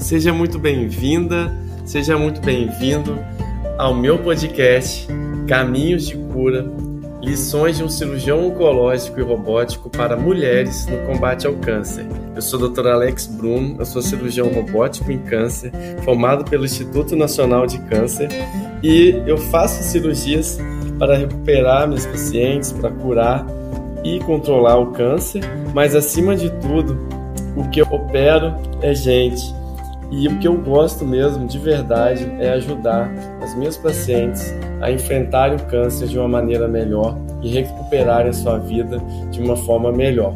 Seja muito bem-vinda, seja muito bem-vindo ao meu podcast Caminhos de Cura, lições de um cirurgião oncológico e robótico para mulheres no combate ao câncer. Eu sou o Dr. Alex Bruno, eu sou cirurgião robótico em câncer, formado pelo Instituto Nacional de Câncer, e eu faço cirurgias para recuperar meus pacientes, para curar e controlar o câncer, mas acima de tudo, o que eu opero é gente. E o que eu gosto mesmo, de verdade, é ajudar as minhas pacientes a enfrentarem o câncer de uma maneira melhor e recuperarem a sua vida de uma forma melhor.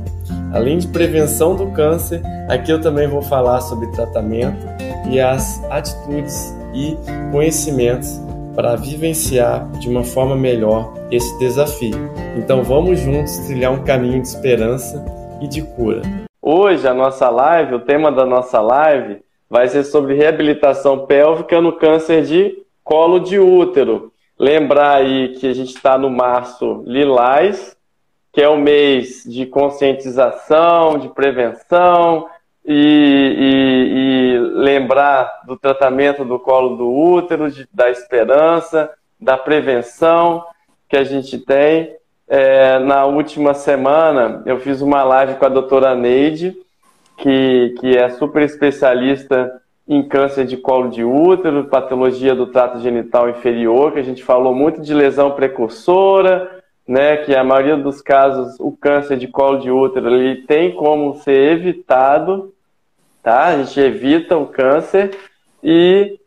Além de prevenção do câncer, aqui eu também vou falar sobre tratamento e as atitudes e conhecimentos para vivenciar de uma forma melhor esse desafio. Então vamos juntos trilhar um caminho de esperança e de cura. Hoje a nossa live, o tema da nossa live vai ser sobre reabilitação pélvica no câncer de colo de útero. Lembrar aí que a gente está no Março Lilás, que é o mês de conscientização, de prevenção e lembrar do tratamento do colo do útero, da esperança, da prevenção que a gente tem. Na última semana eu fiz uma live com a doutora Neide, que é super especialista em câncer de colo de útero, patologia do trato genital inferior, que a gente falou muito de lesão precursora, né, que a maioria dos casos o câncer de colo de útero ele tem como ser evitado, tá? A gente evita o câncer e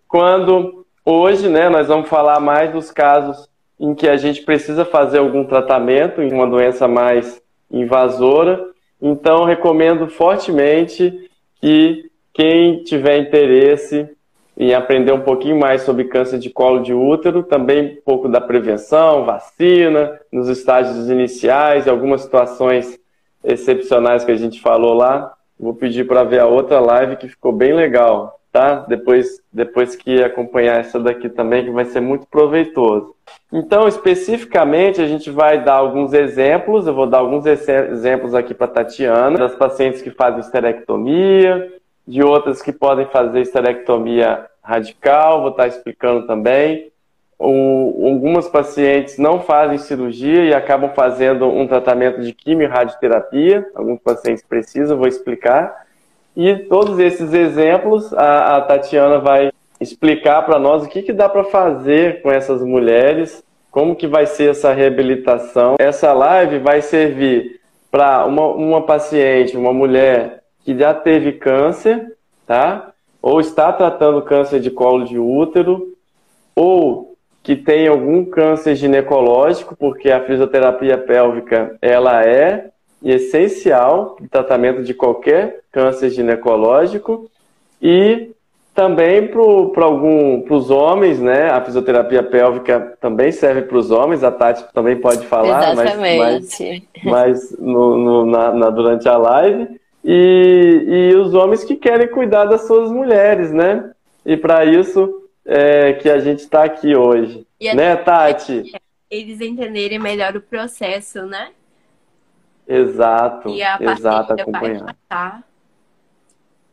hoje, né, nós vamos falar mais dos casos em que a gente precisa fazer algum tratamento em uma doença mais invasora. Então, recomendo fortemente que quem tiver interesse em aprender um pouquinho mais sobre câncer de colo de útero, também um pouco da prevenção, vacina, nos estágios iniciais, algumas situações excepcionais que a gente falou lá, vou pedir para ver a outra live que ficou bem legal, tá? Depois que acompanhar essa daqui também, que vai ser muito proveitoso. Então, especificamente, a gente vai dar alguns exemplos, eu vou dar alguns exemplos aqui para a Tatiana, das pacientes que fazem esterectomia, de outras que podem fazer esterectomia radical, vou estar explicando também. Algumas pacientes não fazem cirurgia e acabam fazendo um tratamento de quimio-radioterapia, alguns pacientes precisam, vou explicar. E todos esses exemplos, a Tatiana vai explicar para nós o que dá para fazer com essas mulheres, como que vai ser essa reabilitação. Essa live vai servir para uma paciente, uma mulher que já teve câncer, tá? Ou está tratando câncer de colo de útero, ou que tem algum câncer ginecológico, porque a fisioterapia pélvica ela é essencial no tratamento de qualquer câncer ginecológico, e também para os homens, né? A fisioterapia pélvica também serve para os homens, a Tati também pode falar, mas durante a live. E os homens que querem cuidar das suas mulheres, né? E para isso que a gente está aqui hoje. Né, Tati? Eles entenderem melhor o processo, né? Exato, e a exato, acompanhar.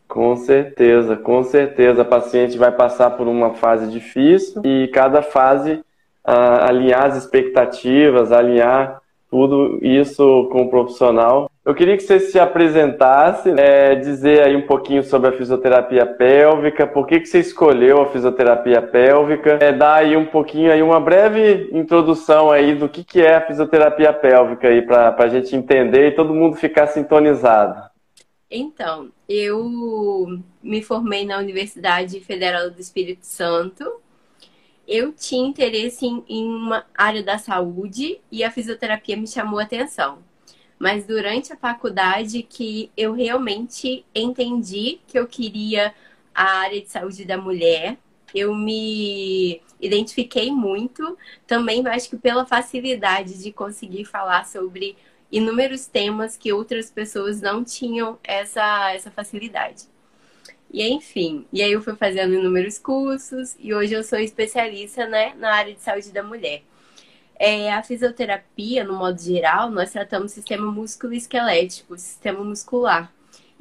Com certeza, com certeza. A paciente vai passar por uma fase difícil e cada fase alinhar as expectativas, alinhar tudo isso com o profissional. Eu queria que você se apresentasse, dizer aí um pouquinho sobre a fisioterapia pélvica, por que você escolheu a fisioterapia pélvica, dar aí um pouquinho, aí uma breve introdução aí do que é a fisioterapia pélvica aí para a gente entender e todo mundo ficar sintonizado. Então, eu me formei na Universidade Federal do Espírito Santo. Eu tinha interesse em uma área da saúde e a fisioterapia me chamou a atenção. Mas durante a faculdade que eu realmente entendi que eu queria a área de saúde da mulher, eu me identifiquei muito. Também acho que pela facilidade de conseguir falar sobre inúmeros temas que outras pessoas não tinham essa facilidade. E enfim, e aí eu fui fazendo inúmeros cursos e hoje eu sou especialista, né, na área de saúde da mulher. A fisioterapia, no modo geral, nós tratamos sistema músculo-esquelético, sistema muscular.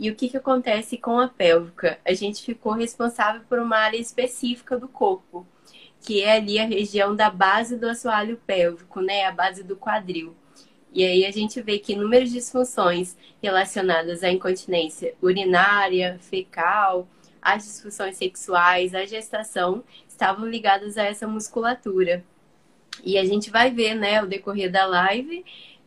E o que acontece com a pélvica? A gente ficou responsável por uma área específica do corpo, que é ali a região da base do assoalho pélvico, né? A base do quadril. E aí a gente vê que inúmeras disfunções relacionadas à incontinência urinária, fecal, às disfunções sexuais, à gestação, estavam ligadas a essa musculatura. E a gente vai ver, né, ao decorrer da live,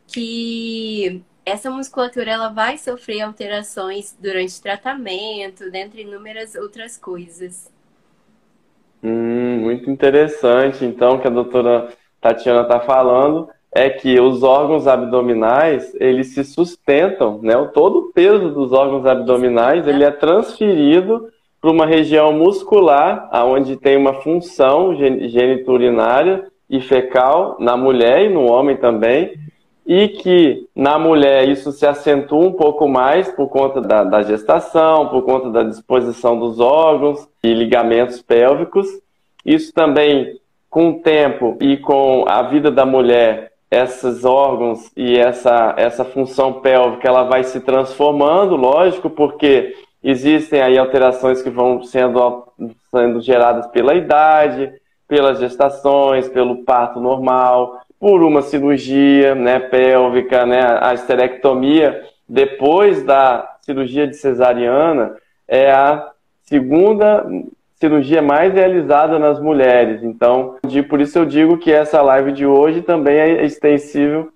que essa musculatura ela vai sofrer alterações durante o tratamento, dentre inúmeras outras coisas. Muito interessante. Então, o que a doutora Tatiana está falando é que os órgãos abdominais, eles se sustentam, né? Todo o peso dos órgãos abdominais, ele é transferido para uma região muscular, onde tem uma função geniturinária e fecal na mulher e no homem também, e que na mulher isso se acentua um pouco mais por conta da gestação, por conta da disposição dos órgãos e ligamentos pélvicos. Isso também, com o tempo e com a vida da mulher, esses órgãos e essa função pélvica, ela vai se transformando, lógico, porque existem aí alterações que vão sendo geradas pela idade, pelas gestações, pelo parto normal, por uma cirurgia, né, pélvica, né, a esterectomia, depois da cirurgia de cesariana, é a segunda cirurgia mais realizada nas mulheres. Então, por isso eu digo que essa live de hoje também é extensível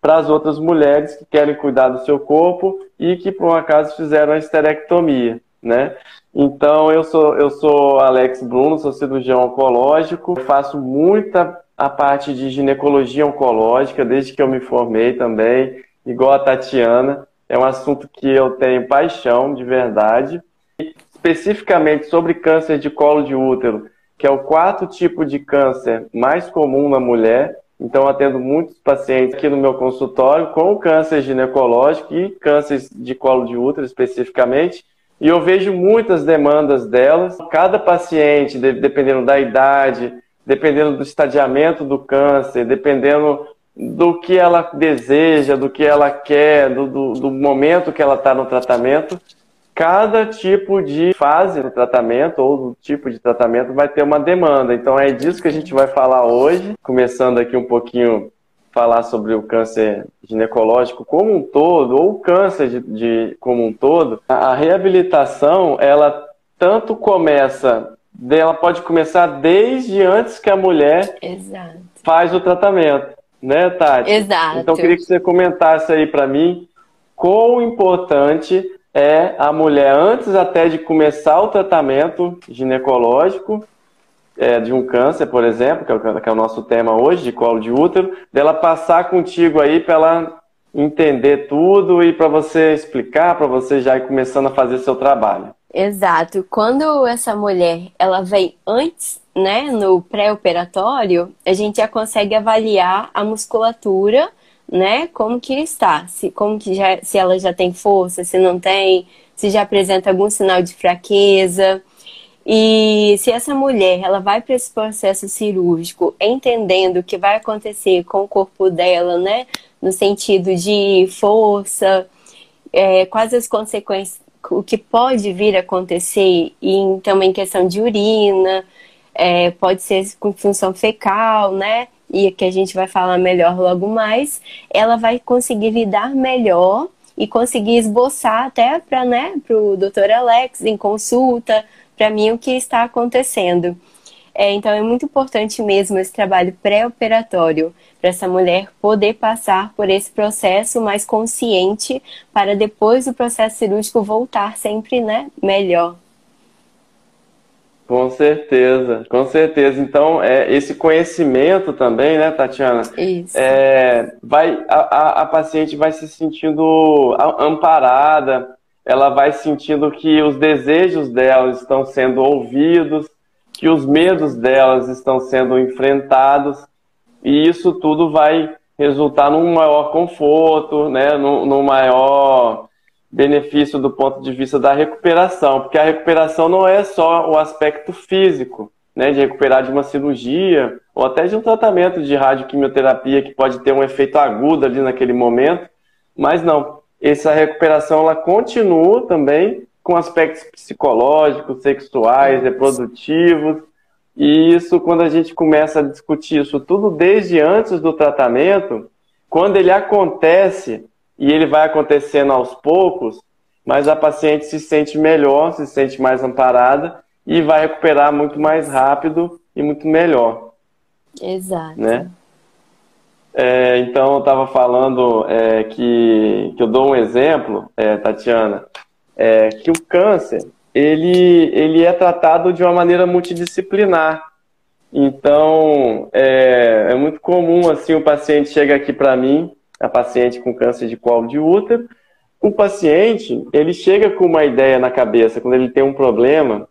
para as outras mulheres que querem cuidar do seu corpo e que, por um acaso, fizeram a esterectomia, né? Então, eu sou Alex Bruno, sou cirurgião oncológico, faço muita a parte de ginecologia oncológica, desde que eu me formei também, igual a Tatiana. É um assunto que eu tenho paixão, de verdade. Especificamente sobre câncer de colo de útero, que é o quarto tipo de câncer mais comum na mulher. Então, atendo muitos pacientes aqui no meu consultório com câncer ginecológico e câncer de colo de útero especificamente. E eu vejo muitas demandas delas. Cada paciente, dependendo da idade, dependendo do estadiamento do câncer, dependendo do que ela deseja, do que ela quer, do momento que ela está no tratamento, cada tipo de fase do tratamento ou do tipo de tratamento vai ter uma demanda. Então é disso que a gente vai falar hoje, começando aqui um pouquinho falar sobre o câncer ginecológico como um todo, ou o câncer como um todo. A reabilitação, ela tanto ela pode começar desde antes que a mulher faz o tratamento, né, Tati? Exato. Então eu queria que você comentasse aí para mim quão importante é a mulher, antes até de começar o tratamento ginecológico, de um câncer, por exemplo, que é o nosso tema hoje, de colo de útero, dela passar contigo aí para ela entender tudo e para você explicar, para você já ir começando a fazer seu trabalho. Exato. Quando essa mulher ela vem antes, né, no pré-operatório, a gente já consegue avaliar a musculatura, né, como que está, se ela já tem força, se não tem, se já apresenta algum sinal de fraqueza. E se essa mulher ela vai para esse processo cirúrgico entendendo o que vai acontecer com o corpo dela, né, no sentido de força, quais as consequências, o que pode vir a acontecer, e também questão de urina, pode ser com função fecal, né, e que a gente vai falar melhor logo mais, ela vai conseguir lidar melhor e conseguir esboçar até para, né, o Dr. Alex em consulta, para mim, o que está acontecendo. Então, é muito importante mesmo esse trabalho pré-operatório, para essa mulher poder passar por esse processo mais consciente, para depois do processo cirúrgico voltar sempre, né, melhor. Com certeza, com certeza. Então, esse conhecimento também, né, Tatiana? Isso. A paciente vai se sentindo amparada, ela vai sentindo que os desejos dela estão sendo ouvidos, que os medos delas estão sendo enfrentados, e isso tudo vai resultar num maior conforto, né, num maior benefício do ponto de vista da recuperação, porque a recuperação não é só o aspecto físico, né, de recuperar de uma cirurgia, ou até de um tratamento de radioquimioterapia que pode ter um efeito agudo ali naquele momento, mas não. essa recuperação ela continua também com aspectos psicológicos, sexuais, reprodutivos. E isso, quando a gente começa a discutir isso tudo desde antes do tratamento, quando ele acontece, e ele vai acontecendo aos poucos, mas a paciente se sente melhor, se sente mais amparada e vai recuperar muito mais rápido e muito melhor. Exato. Né? Então, eu estava falando que eu dou um exemplo, Tatiana, que o câncer, ele é tratado de uma maneira multidisciplinar. Então, é muito comum, assim, o paciente chega aqui para mim, a paciente com câncer de colo de útero, o paciente, ele chega com uma ideia na cabeça, quando ele tem um problema,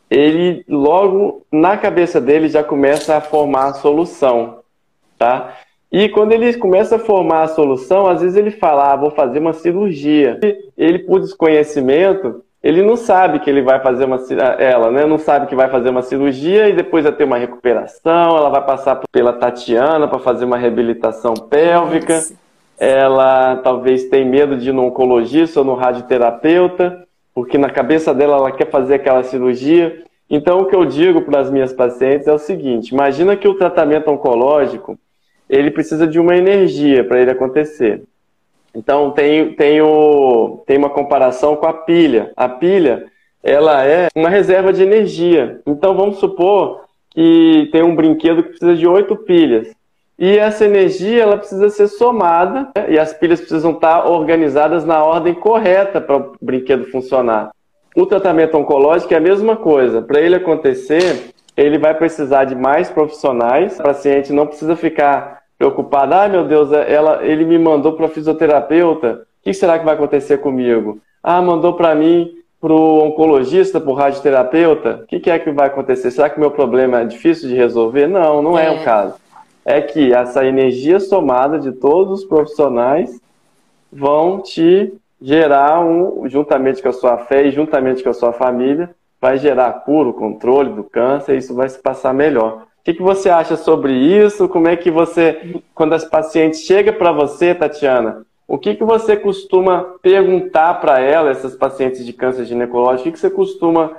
ele logo, na cabeça dele, já começa a formar a solução, tá? E quando ele começa a formar a solução, às vezes ele fala, vou fazer uma cirurgia. Ele, por desconhecimento, ele não sabe que ele vai fazer ela, né? Não sabe que vai fazer uma cirurgia e depois vai ter uma recuperação, ela vai passar pela Tatiana para fazer uma reabilitação pélvica. Ela talvez tenha medo de ir no oncologista ou no radioterapeuta, porque na cabeça dela ela quer fazer aquela cirurgia. Então o que eu digo para as minhas pacientes é o seguinte, imagina que o tratamento oncológico, ele precisa de uma energia para ele acontecer. Então tem uma comparação com a pilha. A pilha, ela é uma reserva de energia. Então vamos supor que tem um brinquedo que precisa de 8 pilhas. E essa energia ela precisa ser somada, né? E as pilhas precisam estar organizadas na ordem correta para o brinquedo funcionar. O tratamento oncológico é a mesma coisa. Para ele acontecer, ele vai precisar de mais profissionais. O paciente não precisa ficar preocupado. Meu Deus, ele me mandou para o fisioterapeuta. O que será que vai acontecer comigo? Mandou para mim, para o oncologista, para o radioterapeuta. O que é que vai acontecer? Será que o meu problema é difícil de resolver? Não, não é o caso. É que essa energia somada de todos os profissionais vão te gerar, juntamente com a sua fé e juntamente com a sua família, vai gerar cura, controle do câncer, e isso vai se passar melhor. O que você acha sobre isso? Como é que você, quando as pacientes chegam para você, Tatiana, o que você costuma perguntar para elas, essas pacientes de câncer ginecológico, o que você costuma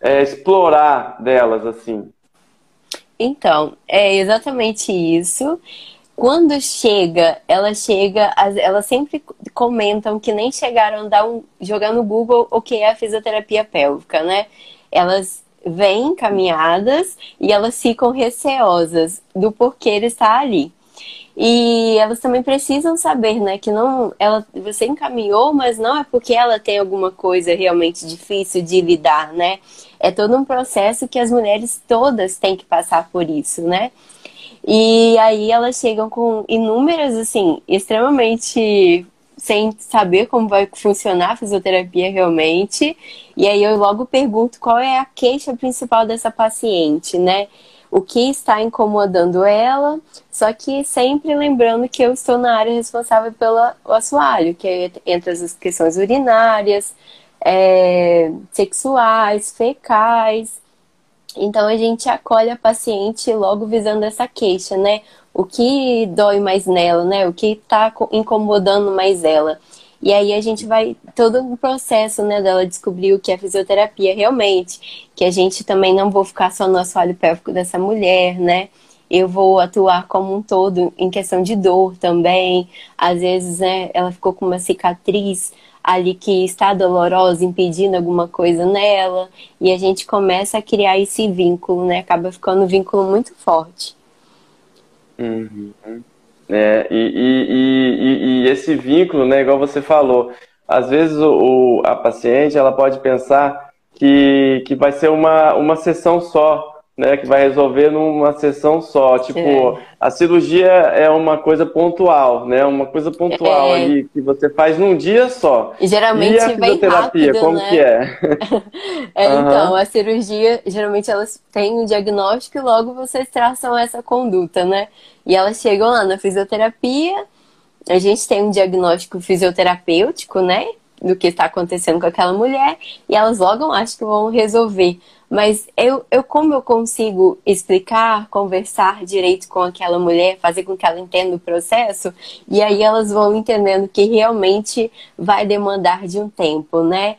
explorar delas, assim? Então, é exatamente isso. Quando elas sempre comentam que nem chegaram a jogar no Google o que é a fisioterapia pélvica, né? Elas vêm encaminhadas e elas ficam receosas do porquê ele está ali. E elas também precisam saber, né, que você encaminhou, mas não é porque ela tem alguma coisa realmente difícil de lidar, né? É todo um processo que as mulheres todas têm que passar por isso, né? E aí elas chegam com inúmeras, assim, extremamente sem saber como vai funcionar a fisioterapia realmente. E aí eu logo pergunto qual é a queixa principal dessa paciente, né? O que está incomodando ela, só que sempre lembrando que eu estou na área responsável pelo assoalho, que é entre as questões urinárias, sexuais, fecais. Então a gente acolhe a paciente logo visando essa queixa, né? O que dói mais nela, né? O que está incomodando mais ela. E aí a gente vai todo um processo, né, dela descobrir o que é fisioterapia realmente, que a gente também não vou ficar só no assoalho pélvico dessa mulher, né? Eu vou atuar como um todo em questão de dor também. Às vezes, né, ela ficou com uma cicatriz ali que está dolorosa, impedindo alguma coisa nela, e a gente começa a criar esse vínculo, né? Acaba ficando um vínculo muito forte. Uhum. E esse vínculo, né, igual você falou, às vezes a paciente ela pode pensar que vai ser uma sessão só, né, que vai resolver numa sessão só. Tipo, a cirurgia é uma coisa pontual, né, uma coisa pontual ali que você faz num dia só. E geralmente e a fisioterapia, rápido, como né? que é? Então, a cirurgia, geralmente elas têm um diagnóstico e logo vocês traçam essa conduta, né? E elas chegam lá na fisioterapia, a gente tem um diagnóstico fisioterapêutico, né? Do que está acontecendo com aquela mulher, e elas logo acham que vão resolver. Mas como eu consigo explicar, conversar direito com aquela mulher, fazer com que ela entenda o processo, e aí elas vão entendendo que realmente vai demandar de um tempo, né?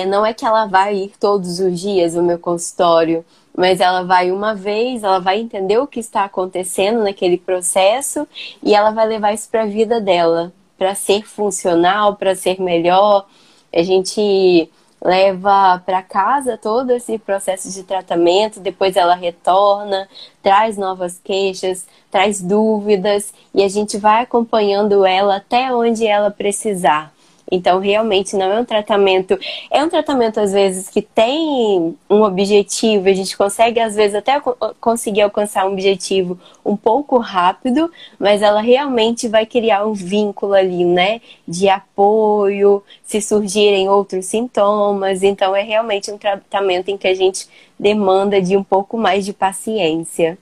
Não é que ela vai ir todos os dias no meu consultório, mas ela vai uma vez, ela vai entender o que está acontecendo naquele processo e ela vai levar isso para a vida dela, para ser funcional, para ser melhor. A gente leva para casa todo esse processo de tratamento, depois ela retorna, traz novas queixas, traz dúvidas e a gente vai acompanhando ela até onde ela precisar. Então, realmente, não é um tratamento, às vezes, que tem um objetivo, a gente consegue, às vezes, até conseguir alcançar um objetivo um pouco rápido, mas ela realmente vai criar um vínculo ali, né, de apoio, se surgirem outros sintomas. Então, é realmente um tratamento em que a gente demanda de um pouco mais de paciência.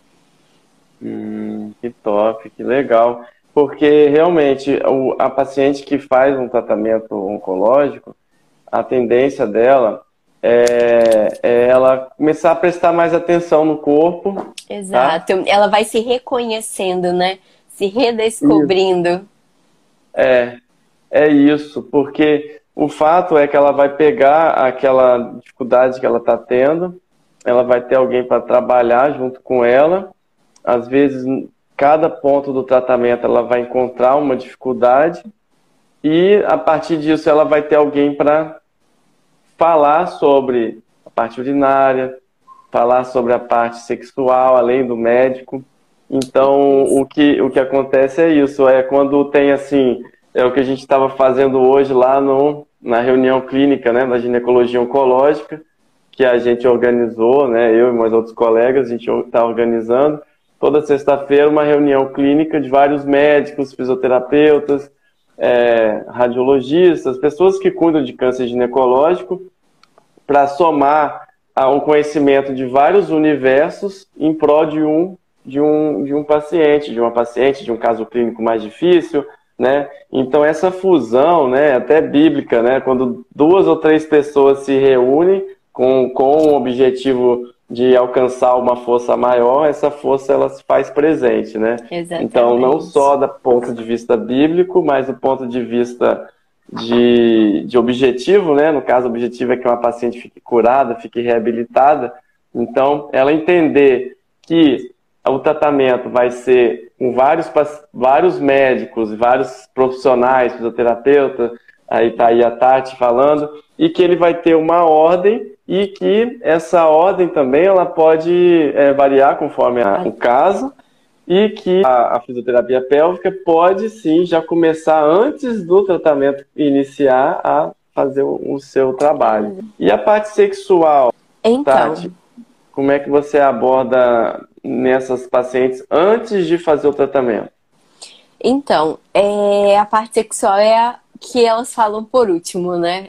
Que top, que legal. Porque realmente a paciente que faz um tratamento oncológico, a tendência dela é ela começar a prestar mais atenção no corpo. Exato. Tá? Ela vai se reconhecendo, né? Se redescobrindo. É isso, porque o fato é que ela vai pegar aquela dificuldade que ela está tendo, ela vai ter alguém para trabalhar junto com ela. Às vezes, cada ponto do tratamento ela vai encontrar uma dificuldade e, a partir disso, ela vai ter alguém para falar sobre a parte urinária, falar sobre a parte sexual, além do médico. Então, o que acontece é isso, quando tem assim, é o que a gente estava fazendo hoje lá na reunião clínica, né, da ginecologia oncológica, que a gente organizou, né, eu e meus outros colegas, a gente está organizando, toda sexta-feira uma reunião clínica de vários médicos, fisioterapeutas, radiologistas, pessoas que cuidam de câncer ginecológico, para somar um conhecimento de vários universos em prol de um paciente, de uma paciente, de um caso clínico mais difícil, né? Então essa fusão, né, até bíblica, né, quando 2 ou 3 pessoas se reúnem com o objetivo de alcançar uma força maior, essa força ela se faz presente, né? Exatamente. Então, não só do ponto de vista bíblico, mas do ponto de vista de objetivo, né? No caso, o objetivo é que uma paciente fique curada, fique reabilitada. Então, ela entender que o tratamento vai ser com vários médicos, vários profissionais, fisioterapeuta, aí tá aí a Tati falando, e que ele vai ter uma ordem e que essa ordem também ela pode variar conforme o caso e que a fisioterapia pélvica pode sim já começar antes do tratamento iniciar a fazer o seu trabalho. E a parte sexual, então, Tati, como é que você aborda nessas pacientes antes de fazer o tratamento? Então, a parte sexual é a que elas falam por último, né?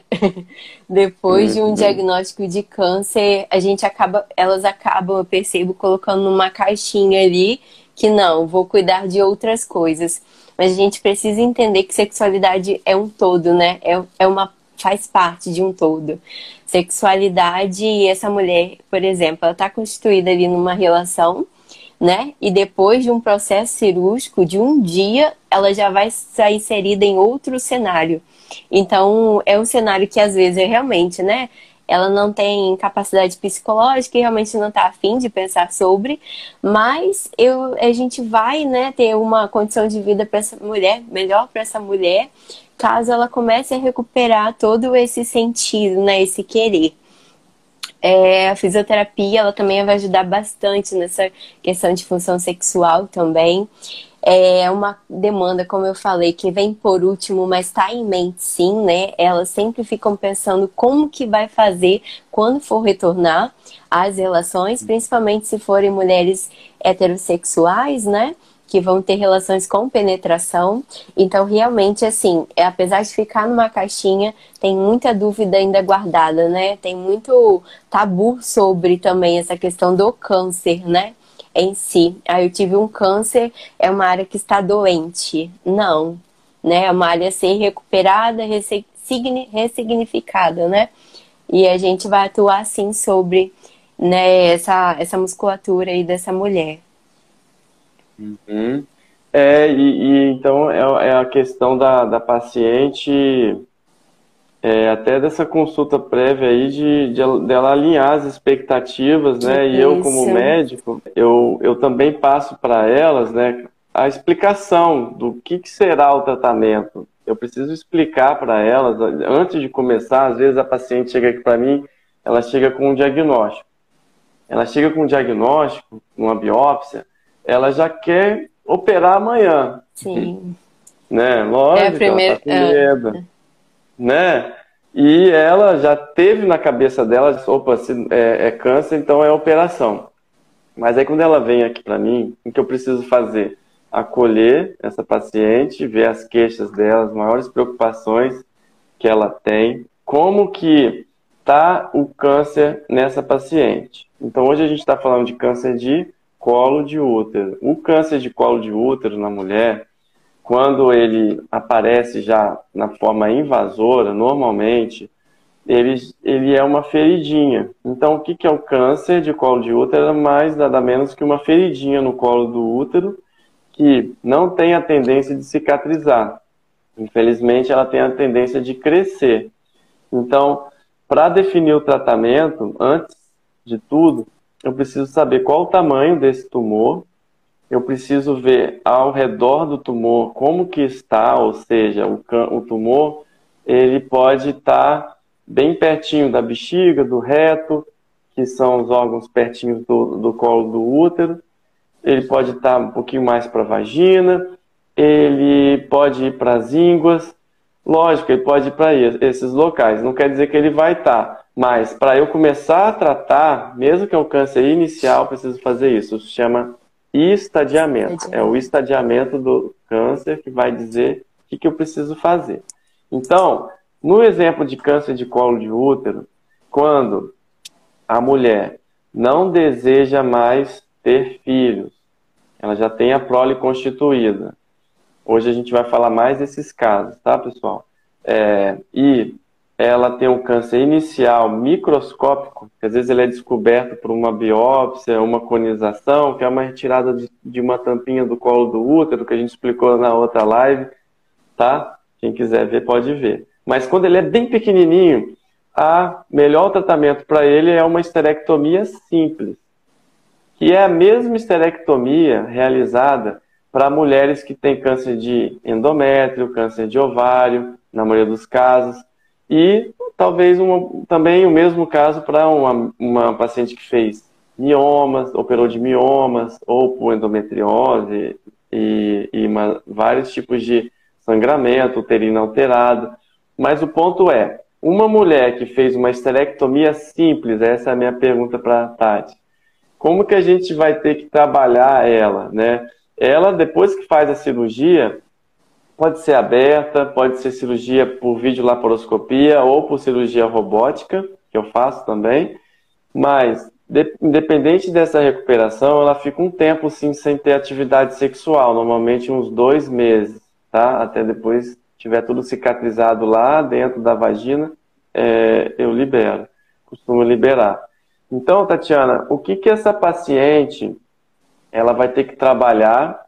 Depois de um diagnóstico de câncer, elas acabam, eu percebo, colocando numa caixinha ali que não, vou cuidar de outras coisas. Mas a gente precisa entender que sexualidade é um todo, né? Faz parte de um todo. Sexualidade, e essa mulher, por exemplo, ela está constituída ali numa relação, né? E depois de um processo cirúrgico de um dia, ela já vai estar inserida em outro cenário. Então, é um cenário que às vezes realmente, né? Ela não tem capacidade psicológica e realmente não está afim de pensar sobre, mas a gente vai, né, ter uma condição de vida para essa mulher, melhor para essa mulher, caso ela comece a recuperar todo esse sentido, né, esse querer. A fisioterapia, ela também vai ajudar bastante nessa questão de função sexual também. É uma demanda, como eu falei, que vem por último, mas está em mente sim, né? Elas sempre ficam pensando como que vai fazer quando for retornar às relações, principalmente se forem mulheres heterossexuais, né? Que vão ter relações com penetração. Então, realmente, assim, apesar de ficar numa caixinha, tem muita dúvida ainda guardada, né? Tem muito tabu sobre também essa questão do câncer, né? Em si. Eu tive um câncer, é uma área que está doente. Não, né? É uma área a ser recuperada, ressignificada, né? E a gente vai atuar, sim, sobre né, essa musculatura aí dessa mulher. Uhum. Então é a questão da paciente, até dessa consulta prévia aí dela alinhar as expectativas, né? E eu, como Isso. médico, eu também passo para elas, né, a explicação do que será o tratamento. Eu preciso explicar para elas, antes de começar, às vezes a paciente chega aqui para mim, ela chega com um diagnóstico. Ela chega com um diagnóstico, uma biópsia, ela já quer operar amanhã, Sim. né? É a Lógico, ela está primeira. com medo, né? E ela já teve na cabeça dela, opa, se é câncer, então é operação. Mas aí quando ela vem aqui para mim, o que eu preciso fazer? Acolher essa paciente, ver as queixas dela, as maiores preocupações que ela tem, como que está o câncer nessa paciente. Então hoje a gente está falando de câncer de colo de útero. O câncer de colo de útero na mulher, quando ele aparece já na forma invasora, normalmente, ele é uma feridinha. Então, o que é o câncer de colo de útero? É mais nada menos que uma feridinha no colo do útero que não tem a tendência de cicatrizar. Infelizmente, ela tem a tendência de crescer. Então, para definir o tratamento, antes de tudo, eu preciso saber qual o tamanho desse tumor. Eu preciso ver ao redor do tumor como que está, ou seja, o tumor ele pode estar bem pertinho da bexiga, do reto, que são os órgãos pertinhos do colo do útero. Ele pode estar um pouquinho mais para a vagina, ele pode ir para as ínguas. Lógico, ele pode ir para esses locais. Não quer dizer que ele vai estar, mas para eu começar a tratar, mesmo que é um câncer inicial, eu preciso fazer isso. Isso se chama estadiamento. É o estadiamento do câncer que vai dizer o que eu preciso fazer. Então, no exemplo de câncer de colo de útero, quando a mulher não deseja mais ter filhos, ela já tem a prole constituída. Hoje a gente vai falar mais desses casos, tá, pessoal? E ela tem um câncer inicial microscópico, que às vezes ele é descoberto por uma biópsia, uma conização, que é uma retirada de uma tampinha do colo do útero, que a gente explicou na outra live, tá? Quem quiser ver, pode ver. Mas quando ele é bem pequenininho, o melhor tratamento para ele é uma esterectomia simples, que é a mesma esterectomia realizada para mulheres que têm câncer de endométrio, câncer de ovário, na maioria dos casos, e talvez também o mesmo caso para uma paciente que fez miomas, operou de miomas, ou por endometriose, e vários tipos de sangramento, uterino alterado. Mas o ponto é, uma mulher que fez uma esterectomia simples, essa é a minha pergunta para a Tati, como que a gente vai ter que trabalhar ela, né? Ela, depois que faz a cirurgia, pode ser aberta, pode ser cirurgia por videolaparoscopia ou por cirurgia robótica, que eu faço também, mas independente dessa recuperação, ela fica um tempo sim sem ter atividade sexual, normalmente uns 2 meses, tá? Até depois tiver tudo cicatrizado lá dentro da vagina, eu libero, costumo liberar. Então, Tatiana, o que essa paciente ela vai ter que trabalhar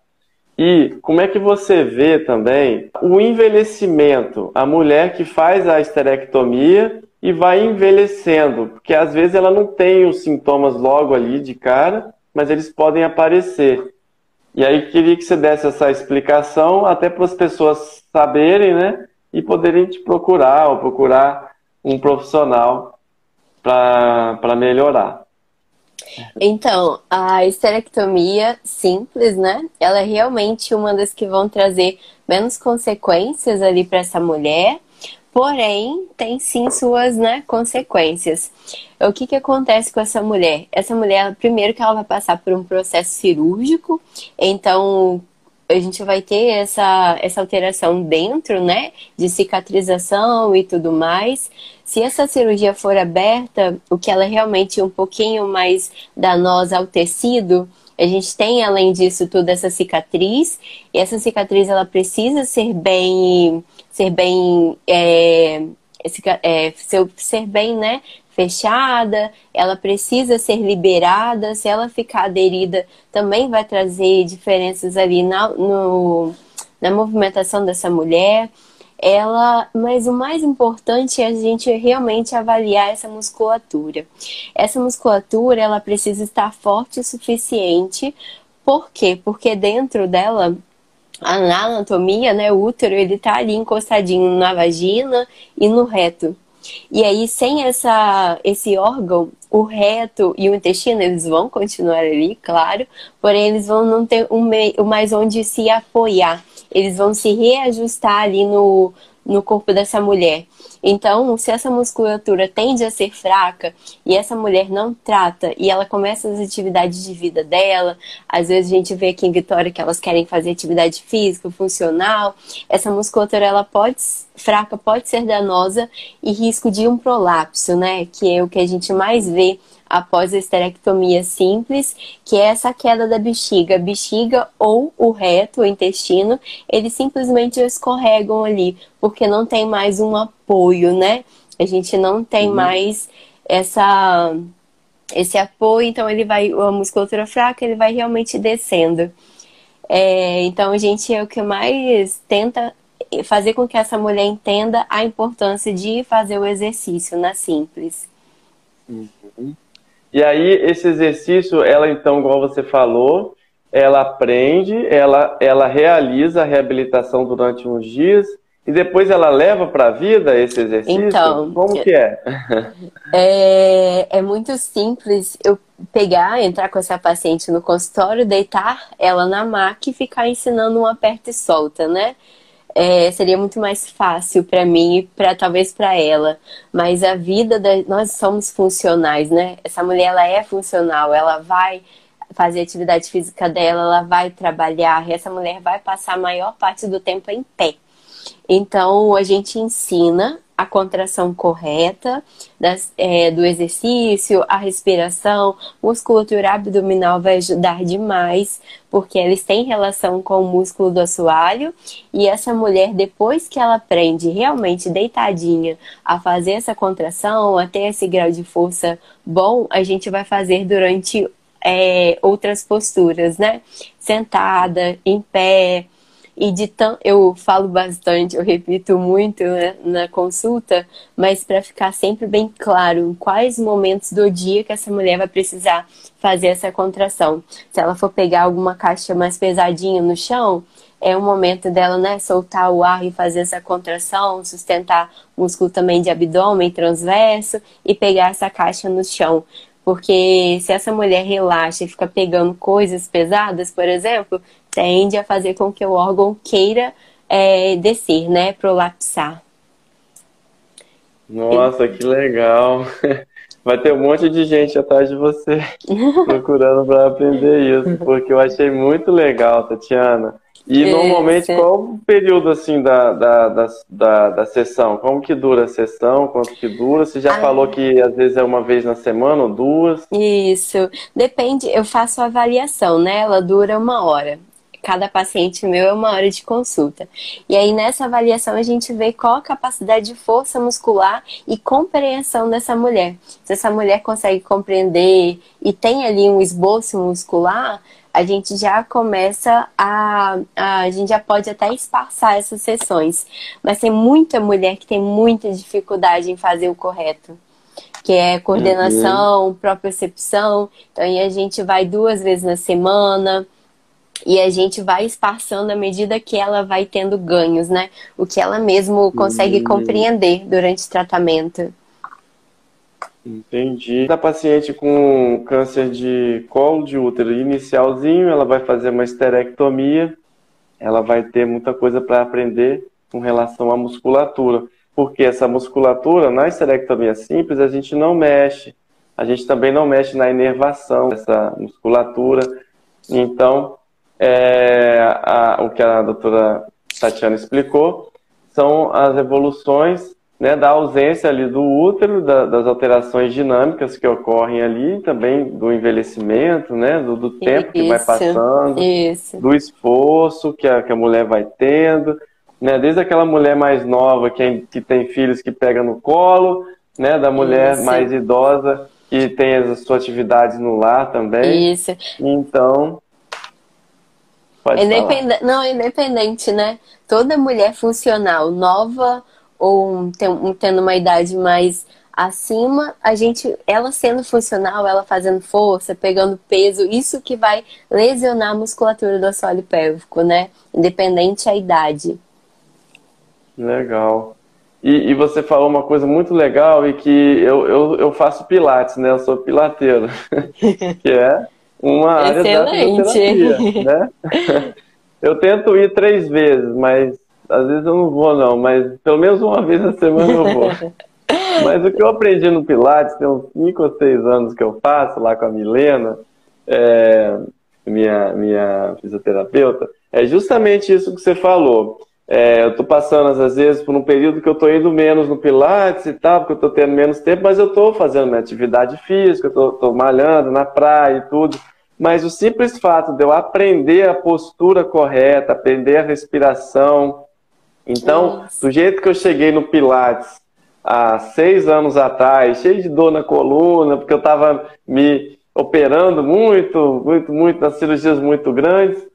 e como é que você vê também o envelhecimento, a mulher que faz a esterectomia e vai envelhecendo, porque às vezes ela não tem os sintomas logo ali de cara, mas eles podem aparecer. E aí queria que você desse essa explicação até para as pessoas saberem, né, e poderem te procurar ou procurar um profissional para melhorar. Então, a esterectomia simples, né? Ela é realmente uma das que vão trazer menos consequências ali para essa mulher, porém, tem sim suas, né, consequências. O que acontece com essa mulher? Essa mulher, primeiro que ela vai passar por um processo cirúrgico, então a gente vai ter essa alteração dentro, né, de cicatrização e tudo mais. Se essa cirurgia for aberta, o que ela realmente é um pouquinho mais danosa ao tecido, a gente tem, além disso, toda essa cicatriz, e essa cicatriz ela precisa ser bem ser bem, né, fechada, ela precisa ser liberada. Se ela ficar aderida, também vai trazer diferenças ali na movimentação dessa mulher. Mas o mais importante é a gente realmente avaliar essa musculatura. Essa musculatura, ela precisa estar forte o suficiente. Por quê? Porque dentro dela, na anatomia, né, o útero, ele tá ali encostadinho na vagina e no reto. E aí, sem esse órgão, o reto e o intestino, eles vão continuar ali, claro, porém eles vão não ter mais onde se apoiar. Eles vão se reajustar ali no corpo dessa mulher. Então, se essa musculatura tende a ser fraca e essa mulher não trata e ela começa as atividades de vida dela, às vezes a gente vê aqui em Vitória que elas querem fazer atividade física, funcional, essa musculatura fraca pode ser danosa e risco de um prolapso, né? Que é o que a gente mais vê após a esterectomia simples, que é essa queda da bexiga. A bexiga ou o reto, o intestino, eles simplesmente escorregam ali, porque não tem mais um apoio, né? A gente não tem mais esse apoio, então a musculatura fraca, ele vai realmente descendo. Então a gente é o que mais tenta fazer com que essa mulher entenda a importância de fazer o exercício na simples. E aí, esse exercício, ela então, igual você falou, ela aprende, ela realiza a reabilitação durante uns dias e depois ela leva para a vida esse exercício? Então, como que é? É muito simples eu entrar com essa paciente no consultório, deitar ela na maca e ficar ensinando um aperta e solta, né? Seria muito mais fácil para mim e talvez para ela, mas nós somos funcionais, né? Essa mulher, ela é funcional, ela vai fazer a atividade física dela, ela vai trabalhar, e essa mulher vai passar a maior parte do tempo em pé. Então a gente ensina a contração correta do exercício, a respiração, musculatura abdominal vai ajudar demais, porque eles têm relação com o músculo do assoalho, e essa mulher, depois que ela aprende realmente deitadinha a fazer essa contração, a ter esse grau de força bom, a gente vai fazer durante outras posturas, né? Sentada, em pé. Eu falo bastante, eu repito muito, né, na consulta, mas para ficar sempre bem claro em quais momentos do dia que essa mulher vai precisar fazer essa contração. Se ela for pegar alguma caixa mais pesadinha no chão, é o momento dela, né, soltar o ar e fazer essa contração, sustentar o músculo também de abdômen transverso e pegar essa caixa no chão. Porque se essa mulher relaxa e fica pegando coisas pesadas, por exemplo, tende a fazer com que o órgão queira descer, né? Prolapsar. Nossa, que legal! Vai ter um monte de gente atrás de você procurando para aprender isso, porque eu achei muito legal, Tatiana. E normalmente, qual o período assim da sessão? Como que dura a sessão? Quanto que dura? Você já falou que às vezes é uma vez na semana ou duas? Isso, depende, eu faço a avaliação, né? Ela dura 1 hora. Cada paciente meu é 1 hora de consulta. E aí nessa avaliação a gente vê qual a capacidade de força muscular e compreensão dessa mulher. Se essa mulher consegue compreender e tem ali um esboço muscular, a gente já começa a gente já pode até espaçar essas sessões. Mas tem muita mulher que tem muita dificuldade em fazer o correto, que é coordenação, propriocepção. Então aí a gente vai 2 vezes na semana e a gente vai espaçando à medida que ela vai tendo ganhos, né? O que ela mesmo consegue compreender durante o tratamento. Entendi. Da paciente com câncer de colo de útero inicialzinho, ela vai fazer uma esterectomia, ela vai ter muita coisa para aprender com relação à musculatura, porque essa musculatura, na esterectomia simples, a gente não mexe, a gente também não mexe na inervação dessa musculatura. Então, o que a doutora Tatiana explicou são as evoluções, né, da ausência ali do útero, das alterações dinâmicas que ocorrem ali, também do envelhecimento, né, do tempo que vai passando, do esforço que a mulher vai tendo. né? Desde aquela mulher mais nova que tem filhos que pega no colo, né? Da mulher mais idosa que tem as suas atividades no lar também. Isso. Então, pode falar. Não, independente, né? Toda mulher funcional, nova ou tendo uma idade mais acima, ela sendo funcional, ela fazendo força, pegando peso, isso que vai lesionar a musculatura do assoalho pélvico, né? Independente a idade. Legal. E você falou uma coisa muito legal e que eu faço pilates, né? Eu sou pilateiro, que é uma área da fisioterapia, né? Eu tento ir 3 vezes, mas às vezes eu não vou não, mas pelo menos uma vez na semana eu vou. Mas o que eu aprendi no pilates, tem uns 5 ou 6 anos que eu faço lá com a Milena, minha fisioterapeuta, é justamente isso que você falou. Eu estou passando, às vezes, por um período que eu estou indo menos no Pilates e tal, porque eu estou tendo menos tempo, mas eu estou fazendo minha atividade física, eu estou malhando na praia e tudo. Mas o simples fato de eu aprender a postura correta, aprender a respiração. Então, do jeito que eu cheguei no Pilates há 6 anos atrás, cheio de dor na coluna, porque eu estava me operando muito, nas cirurgias muito grandes,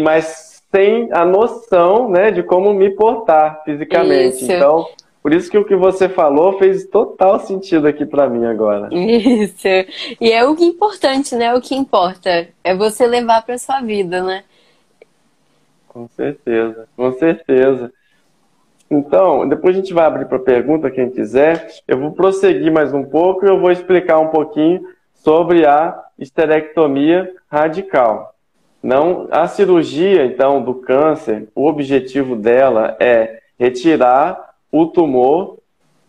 mas sem a noção, né, de como me portar fisicamente. Isso. Então, por isso que o que você falou fez total sentido aqui para mim agora. Isso. E é o que é importante, né? O que importa é você levar para sua vida, né? Com certeza, com certeza. Então, depois a gente vai abrir para pergunta, quem quiser. Eu vou prosseguir mais um pouco e eu vou explicar um pouquinho sobre a esterectomia radical. Não, a cirurgia, então, do câncer, o objetivo dela é retirar o tumor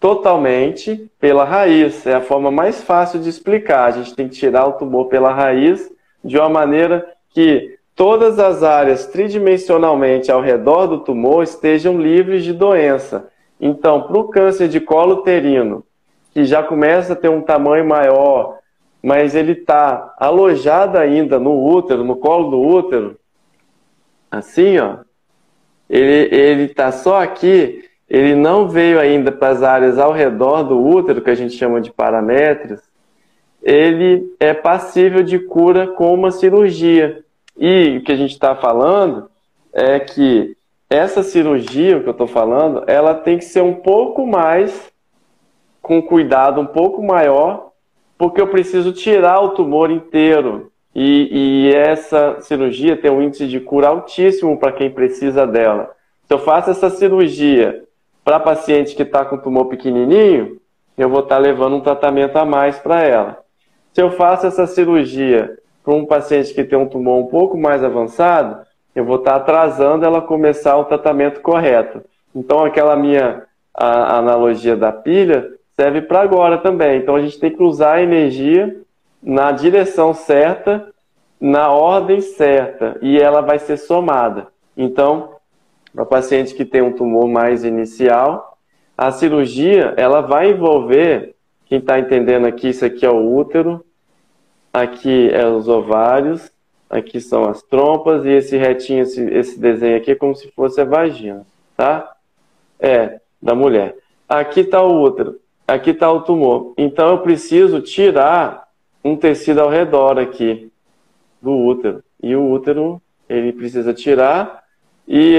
totalmente pela raiz. É a forma mais fácil de explicar. A gente tem que tirar o tumor pela raiz de uma maneira que todas as áreas tridimensionalmente ao redor do tumor estejam livres de doença. Então, para o câncer de colo uterino, que já começa a ter um tamanho maior, mas ele está alojado ainda no útero, no colo do útero, assim, ó, ele está só aqui, ele não veio ainda para as áreas ao redor do útero, que a gente chama de paramétrios, ele é passível de cura com uma cirurgia. E o que a gente está falando é que essa cirurgia, o que eu estou falando, ela tem que ser um pouco mais, com cuidado um pouco maior, porque eu preciso tirar o tumor inteiro. E essa cirurgia tem um índice de cura altíssimo para quem precisa dela. Se eu faço essa cirurgia para paciente que está com tumor pequenininho, eu vou estar levando um tratamento a mais para ela. Se eu faço essa cirurgia para um paciente que tem um tumor um pouco mais avançado, eu vou estar atrasando ela começar o tratamento correto. Então, aquela minha analogia da pilha serve para agora também. Então, a gente tem que usar a energia na direção certa, na ordem certa, e ela vai ser somada. Então, para paciente que tem um tumor mais inicial, a cirurgia ela vai envolver, quem está entendendo aqui, isso aqui é o útero, aqui é os ovários, aqui são as trompas, e esse retinho, esse desenho aqui é como se fosse a vagina, tá? Da mulher. Aqui está o útero, aqui está o tumor. Então eu preciso tirar um tecido ao redor aqui do útero. E o útero, ele precisa tirar, e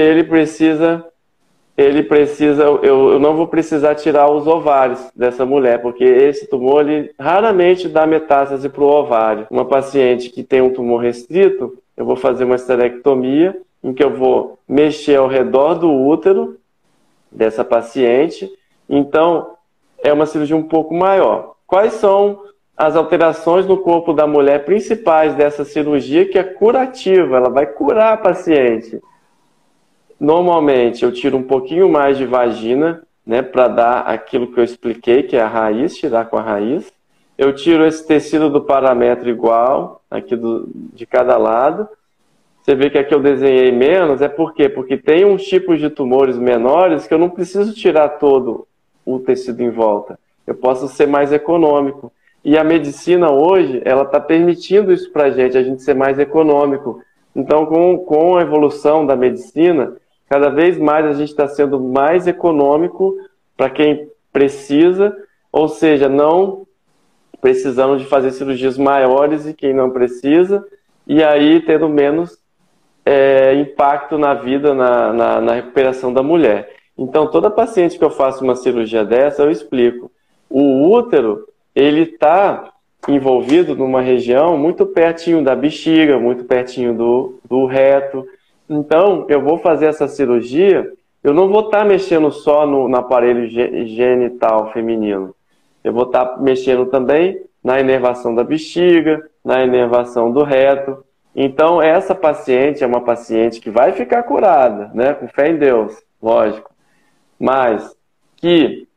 eu não vou precisar tirar os ovários dessa mulher, porque esse tumor ele raramente dá metástase para o ovário. Uma paciente que tem um tumor restrito, eu vou fazer uma esterectomia, em que eu vou mexer ao redor do útero dessa paciente. Então, é uma cirurgia um pouco maior. Quais são as alterações no corpo da mulher principais dessa cirurgia, que é curativa? Ela vai curar a paciente. Normalmente, eu tiro um pouquinho mais de vagina, né, para dar aquilo que eu expliquei, que é a raiz, tirar com a raiz. Eu tiro esse tecido do paramétrio igual, aqui de cada lado. Você vê que aqui eu desenhei menos, é por quê? Porque tem uns tipos de tumores menores que eu não preciso tirar todo o tecido em volta. Eu posso ser mais econômico. E a medicina hoje, ela está permitindo isso para a gente ser mais econômico. Então, com a evolução da medicina, Cada vez mais a gente está sendo mais econômico para quem precisa, ou seja, não precisando de fazer cirurgias maiores e quem não precisa, e aí tendo menos impacto na vida, na recuperação da mulher. Então, toda paciente que eu faço uma cirurgia dessa, eu explico. O útero, ele está envolvido numa região muito pertinho da bexiga, muito pertinho do reto. Então, eu vou fazer essa cirurgia, eu não vou estar mexendo só no aparelho genital feminino. Eu vou estar mexendo também na inervação da bexiga, na inervação do reto. Então, essa paciente é uma paciente que vai ficar curada, né? Com fé em Deus, lógico. Mas que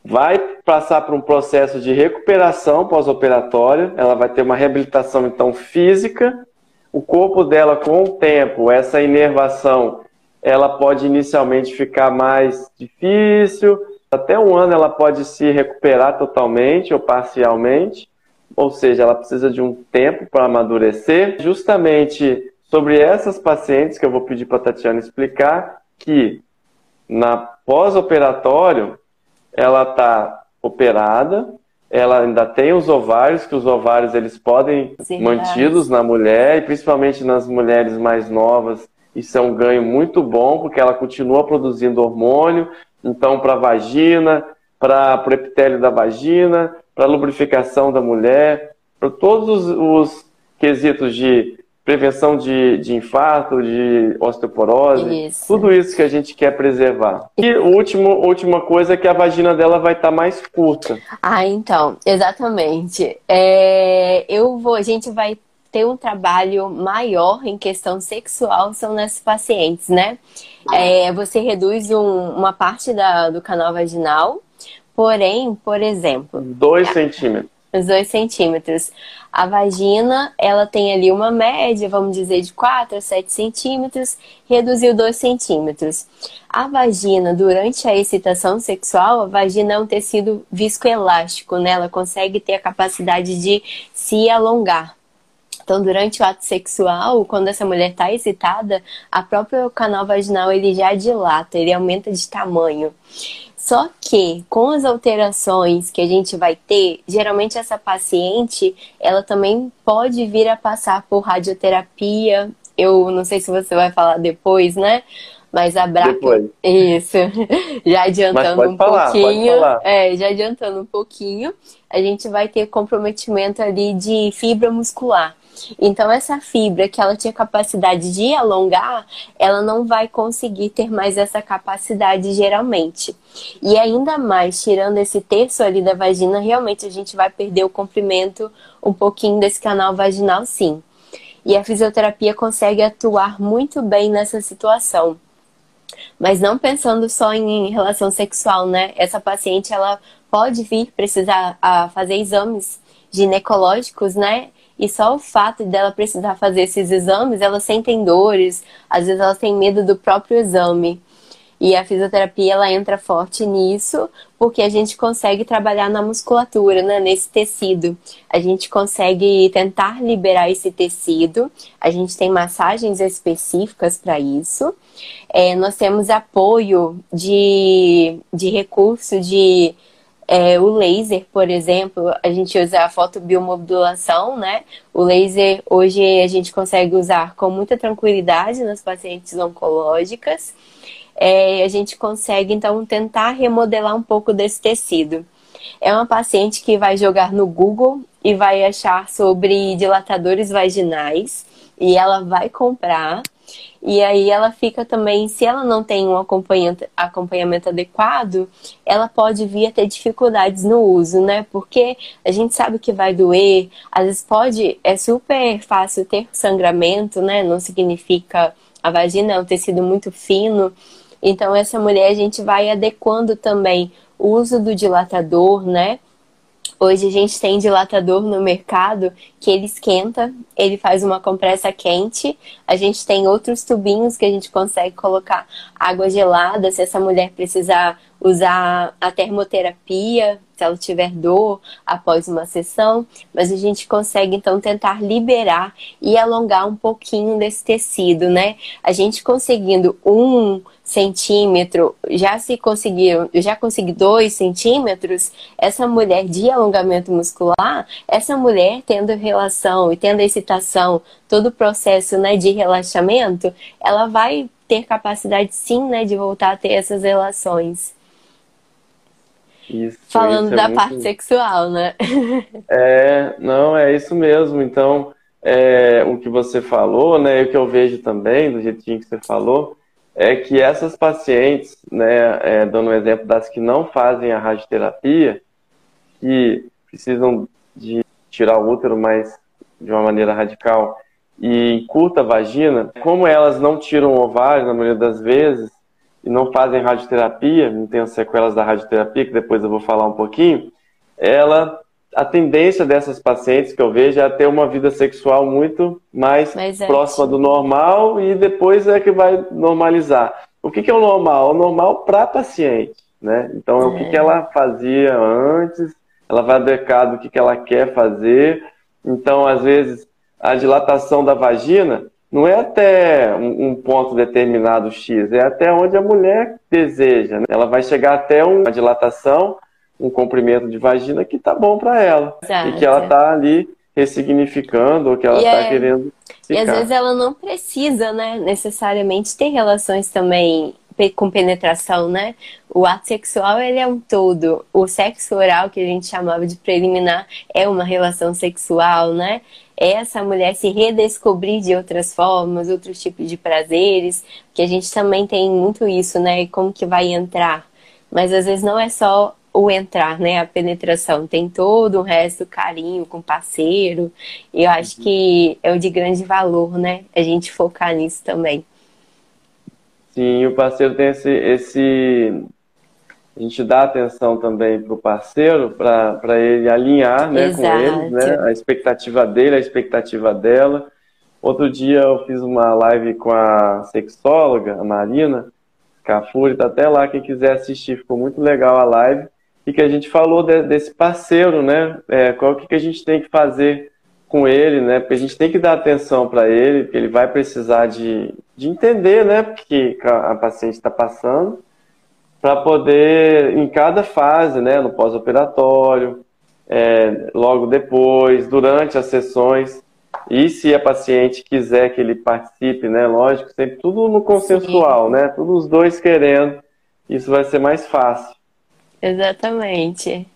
vai passar por um processo de recuperação pós-operatória. Ela vai ter uma reabilitação, então, física. O corpo dela, com o tempo, essa inervação, ela pode inicialmente ficar mais difícil. Até um ano ela pode se recuperar totalmente ou parcialmente. Ou seja, ela precisa de um tempo para amadurecer. Justamente sobre essas pacientes que eu vou pedir para a Tatiana explicar, que na pós-operatório ela está operada, ela ainda tem os ovários, que os ovários eles podem ser mantidos na mulher, e principalmente nas mulheres mais novas, isso é um ganho muito bom, porque ela continua produzindo hormônio, então para a vagina, para o epitélio da vagina, para a lubrificação da mulher, para todos os quesitos de prevenção de infarto, de osteoporose, tudo isso que a gente quer preservar. E a última coisa é que a vagina dela vai estar mais curta. Então, exatamente. A gente vai ter um trabalho maior em questão sexual, são nessas pacientes, né? Você reduz uma parte do canal vaginal. Porém, por exemplo... 2 centímetros. Os 2 centímetros. A vagina, ela tem ali uma média, vamos dizer, de 4 a 7 centímetros. Reduziu 2 centímetros. A vagina, durante a excitação sexual, a vagina é um tecido viscoelástico, né? Ela consegue ter a capacidade de se alongar. Então, durante o ato sexual, quando essa mulher está excitada, a própria canal vaginal ele já dilata, ele aumenta de tamanho. Só que, com as alterações que a gente vai ter, geralmente essa paciente, ela também pode vir a passar por radioterapia. Eu não sei se você vai falar depois, né? Mas a Depois. Isso. Já adiantando um pouquinho. Pode falar. Já adiantando um pouquinho, a gente vai ter comprometimento ali de fibra muscular. Então, essa fibra que ela tinha capacidade de alongar, ela não vai conseguir ter mais essa capacidade geralmente. E ainda mais, tirando esse terço ali da vagina, realmente a gente vai perder o comprimento um pouquinho desse canal vaginal, sim. E a fisioterapia consegue atuar muito bem nessa situação. Mas não pensando só em relação sexual, né? Essa paciente, ela pode vir precisar fazer exames ginecológicos, né? E só o fato dela precisar fazer esses exames, elas sentem dores, às vezes elas têm medo do próprio exame. E a fisioterapia, ela entra forte nisso, porque a gente consegue trabalhar na musculatura, né, nesse tecido. A gente consegue tentar liberar esse tecido. A gente tem massagens específicas para isso. Nós temos apoio de recurso de... o laser, por exemplo, a gente usa a fotobiomodulação, né? O laser, hoje, a gente consegue usar com muita tranquilidade nas pacientes oncológicas. A gente consegue, então, tentar remodelar um pouco desse tecido. É uma paciente que vai jogar no Google e vai achar sobre dilatadores vaginais e ela vai comprar. E aí ela fica também, se ela não tem um acompanhamento adequado, ela pode vir a ter dificuldades no uso, né? Porque a gente sabe que vai doer, às vezes é super fácil ter sangramento, né? Não significa, a vagina é um tecido muito fino. Então essa mulher a gente vai adequando também o uso do dilatador, né? Hoje a gente tem dilatador no mercado que ele esquenta, ele faz uma compressa quente. A gente tem outros tubinhos que a gente consegue colocar água gelada, se essa mulher precisar usar a termoterapia, se ela tiver dor após uma sessão, mas a gente consegue então tentar liberar e alongar um pouquinho desse tecido, né? A gente conseguindo 1 centímetro, eu já consegui 2 centímetros, essa mulher de alongamento muscular, essa mulher tendo relação e tendo excitação, todo o processo, né, de relaxamento, ela vai ter capacidade sim, né, de voltar a ter essas relações. Falando Isso é da parte muito. sexual, né? Não, é isso mesmo. Então, o que você falou, né, e o que eu vejo também, do jeitinho que você falou, é que essas pacientes, né, dando um exemplo das que não fazem a radioterapia, que precisam de tirar o útero, mas de uma maneira radical, e encurta a vagina, como elas não tiram o ovário, na maioria das vezes, e não fazem radioterapia, não tem as sequelas da radioterapia, que depois eu vou falar um pouquinho, a tendência dessas pacientes que eu vejo é ter uma vida sexual muito mais próxima do normal e depois é que vai normalizar. O que é o normal? O normal para a paciente, né? Então, o que ela fazia antes, ela vai adequar do que ela quer fazer. Então, às vezes, a dilatação da vagina não é até um ponto determinado X, é até onde a mulher deseja, né? Ela vai chegar até uma dilatação, um comprimento de vagina que tá bom para ela. Exato. E que ela tá ali ressignificando, ou que ela tá querendo ficar. E às vezes ela não precisa, né, necessariamente ter relações também com penetração, né? O ato sexual, ele é um todo. O sexo oral, que a gente chamava de preliminar, é uma relação sexual, né? É essa mulher se redescobrir de outras formas, outros tipos de prazeres, que a gente também tem muito isso, né? Como que vai entrar. Mas às vezes não é só o entrar, né? A penetração. Tem todo o resto, carinho com o parceiro. E eu acho que é o de grande valor, né? A gente focar nisso também. Sim, o parceiro tem a gente dá atenção também para o parceiro, para ele alinhar, né, com ele, né? A expectativa dele, a expectativa dela. Outro dia eu fiz uma live com a sexóloga, a Marina Cafuri, tá até lá, quem quiser assistir, ficou muito legal a live. E que a gente falou desse parceiro, né? Qual que a gente tem que fazer com ele, né? Porque a gente tem que dar atenção para ele, porque ele vai precisar de entender, né? Porque a paciente está passando, para poder, em cada fase, né? No pós-operatório, logo depois, durante as sessões, e se a paciente quiser que ele participe, né? Lógico, sempre tudo no consensual, né? Tudo os dois querendo, isso vai ser mais fácil. Exatamente.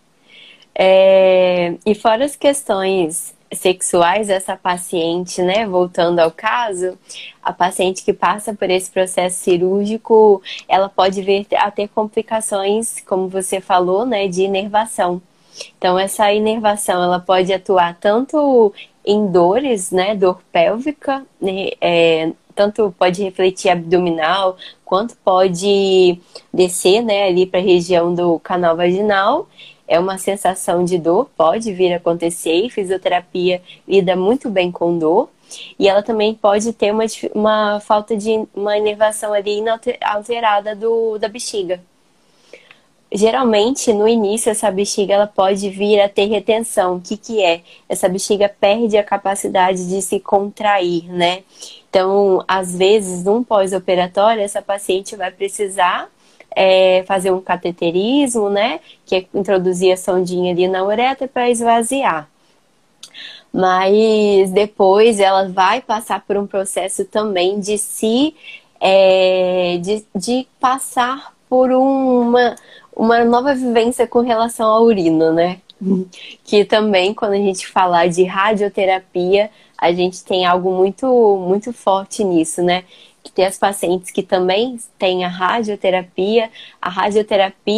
E fora as questões sexuais, essa paciente, né, voltando ao caso, a paciente que passa por esse processo cirúrgico, ela pode vir a ter complicações, como você falou, né, de inervação. Então, essa inervação, ela pode atuar tanto em dores, né, dor pélvica, né, tanto pode refletir abdominal, quanto pode descer, né, ali para a região do canal vaginal. É uma sensação de dor, pode vir a acontecer, e fisioterapia lida muito bem com dor. E ela também pode ter uma falta de uma inervação ali alterada da bexiga. Geralmente, no início, essa bexiga ela pode vir a ter retenção. O que é? Essa bexiga perde a capacidade de se contrair, né? Então, às vezes, num pós-operatório, essa paciente vai precisar fazer um cateterismo, né? Que é introduzir a sondinha ali na uretra para esvaziar. Mas depois ela vai passar por um processo também de passar por uma nova vivência com relação à urina, né? Que também, quando a gente falar de radioterapia, a gente tem algo muito, muito forte nisso, né? Que tem as pacientes que também têm a radioterapia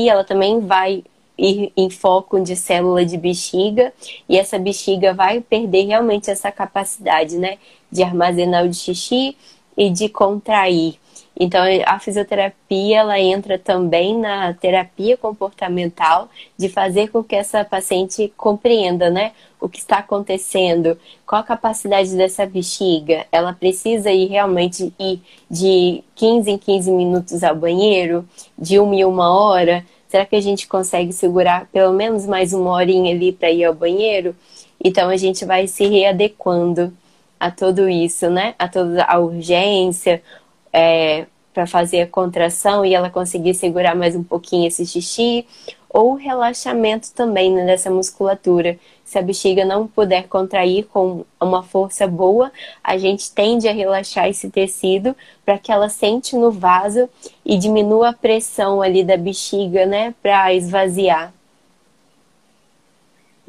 ela também vai ir em foco de célula de bexiga, e essa bexiga vai perder realmente essa capacidade, né, de armazenar o xixi e de contrair. Então, a fisioterapia, ela entra também na terapia comportamental, de fazer com que essa paciente compreenda, né, o que está acontecendo, qual a capacidade dessa bexiga. Ela precisa realmente ir de 15 em 15 minutos ao banheiro, de 1 em 1 hora, Será que a gente consegue segurar pelo menos mais uma horinha ali para ir ao banheiro? Então a gente vai se readequando a tudo isso, né? A toda a urgência, para fazer a contração e ela conseguir segurar mais um pouquinho esse xixi, ou relaxamento também, né, dessa musculatura. Se a bexiga não puder contrair com uma força boa, a gente tende a relaxar esse tecido para que ela sente no vaso e diminua a pressão ali da bexiga, né, para esvaziar.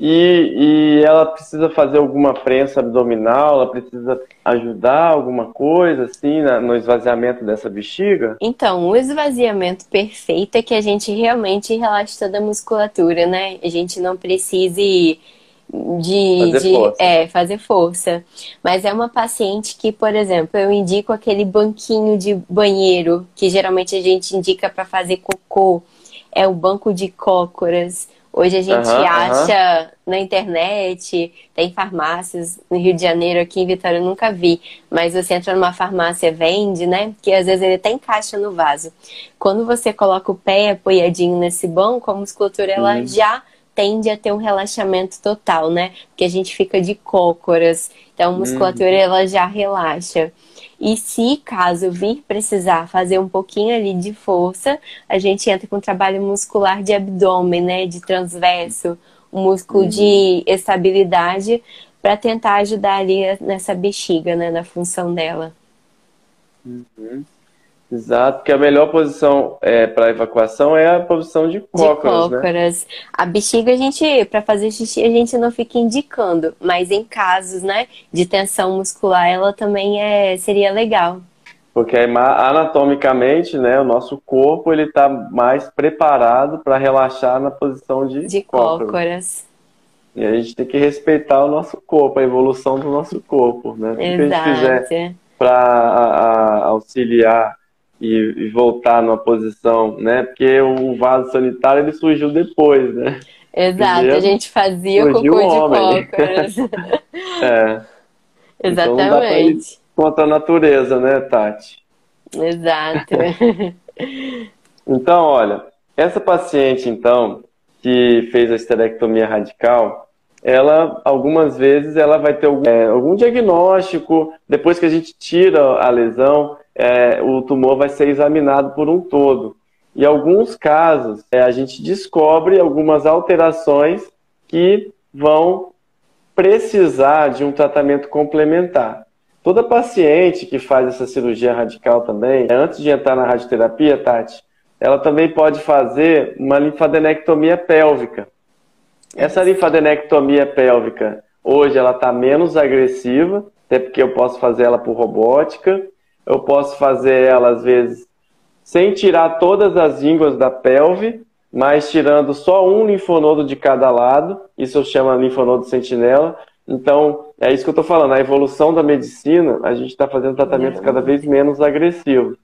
E ela precisa fazer alguma prensa abdominal, ela precisa ajudar alguma coisa assim no esvaziamento dessa bexiga? Então, o esvaziamento perfeito é que a gente realmente relaxe toda a musculatura, né? A gente não precise fazer força. Mas é uma paciente que, por exemplo, eu indico aquele banquinho de banheiro, que geralmente a gente indica para fazer cocô, é o banco de cócoras. Hoje a gente acha na internet, tem farmácias no Rio de Janeiro, aqui em Vitória eu nunca vi, mas você entra numa farmácia, vende, né? Que às vezes ele até encaixa no vaso. Quando você coloca o pé apoiadinho nesse banco, a musculatura ela já tende a ter um relaxamento total, né? Porque a gente fica de cócoras, então a musculatura ela já relaxa. E se caso vir precisar fazer um pouquinho ali de força, a gente entra com um trabalho muscular de abdômen, né? De transverso, um músculo de estabilidade para tentar ajudar ali nessa bexiga, né? Na função dela. Exato, porque a melhor posição para evacuação é a posição de cócoras, né? A bexiga, para fazer xixi, a gente não fica indicando, mas em casos, né, de tensão muscular, ela também seria legal. Porque anatomicamente, né, o nosso corpo ele está mais preparado para relaxar na posição de cócoras. E a gente tem que respeitar o nosso corpo, a evolução do nosso corpo, né? Tudo que a gente fizer para auxiliar e voltar numa posição, né? Porque o vaso sanitário ele surgiu depois, né? Exato, primeiro, a gente fazia cocô de cócoras. Exatamente. Então não dá pra ir contra a natureza, né, Tati? Exato. Então, olha, essa paciente, então, que fez a esterectomia radical, ela, algumas vezes, ela vai ter algum diagnóstico, depois que a gente tira a lesão, o tumor vai ser examinado por um todo. E em alguns casos, a gente descobre algumas alterações que vão precisar de um tratamento complementar. Toda paciente que faz essa cirurgia radical também, antes de entrar na radioterapia, Tati, ela também pode fazer uma linfadenectomia pélvica. Essa linfadenectomia pélvica, hoje ela está menos agressiva, até porque eu posso fazer ela por robótica, eu posso fazer ela, às vezes, sem tirar todas as ínguas da pelve, mas tirando só um linfonodo de cada lado, isso eu chamo de linfonodo sentinela. Então, é isso que eu estou falando, a evolução da medicina, a gente está fazendo tratamentos cada vez menos agressivos.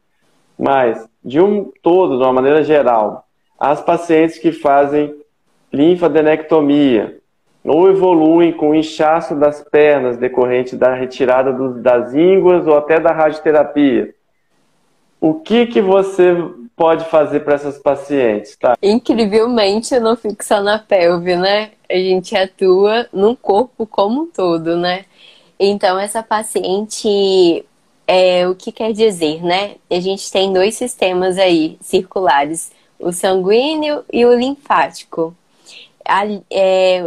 Mas, de um todo, de uma maneira geral, as pacientes que fazem linfadenectomia ou evoluem com inchaço das pernas decorrente da retirada das ínguas ou até da radioterapia, o que você pode fazer para essas pacientes? Tá? Incrivelmente, eu não fico só na pelve, né? A gente atua no corpo como um todo, né? Então, essa paciente, o que quer dizer, né? A gente tem 2 sistemas aí circulares, o sanguíneo e o linfático.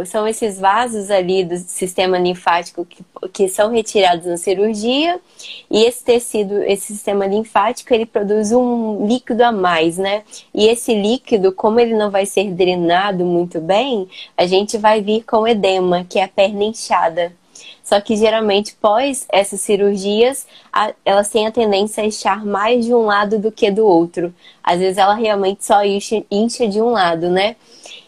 São esses vasos ali do sistema linfático que são retirados na cirurgia, e esse tecido, esse sistema linfático, ele produz um líquido a mais, né? E esse líquido, como ele não vai ser drenado muito bem, a gente vai vir com edema, que é a perna inchada. Só que geralmente, pós essas cirurgias, elas têm a tendência a inchar mais de um lado do que do outro. Às vezes ela realmente só incha de um lado, né?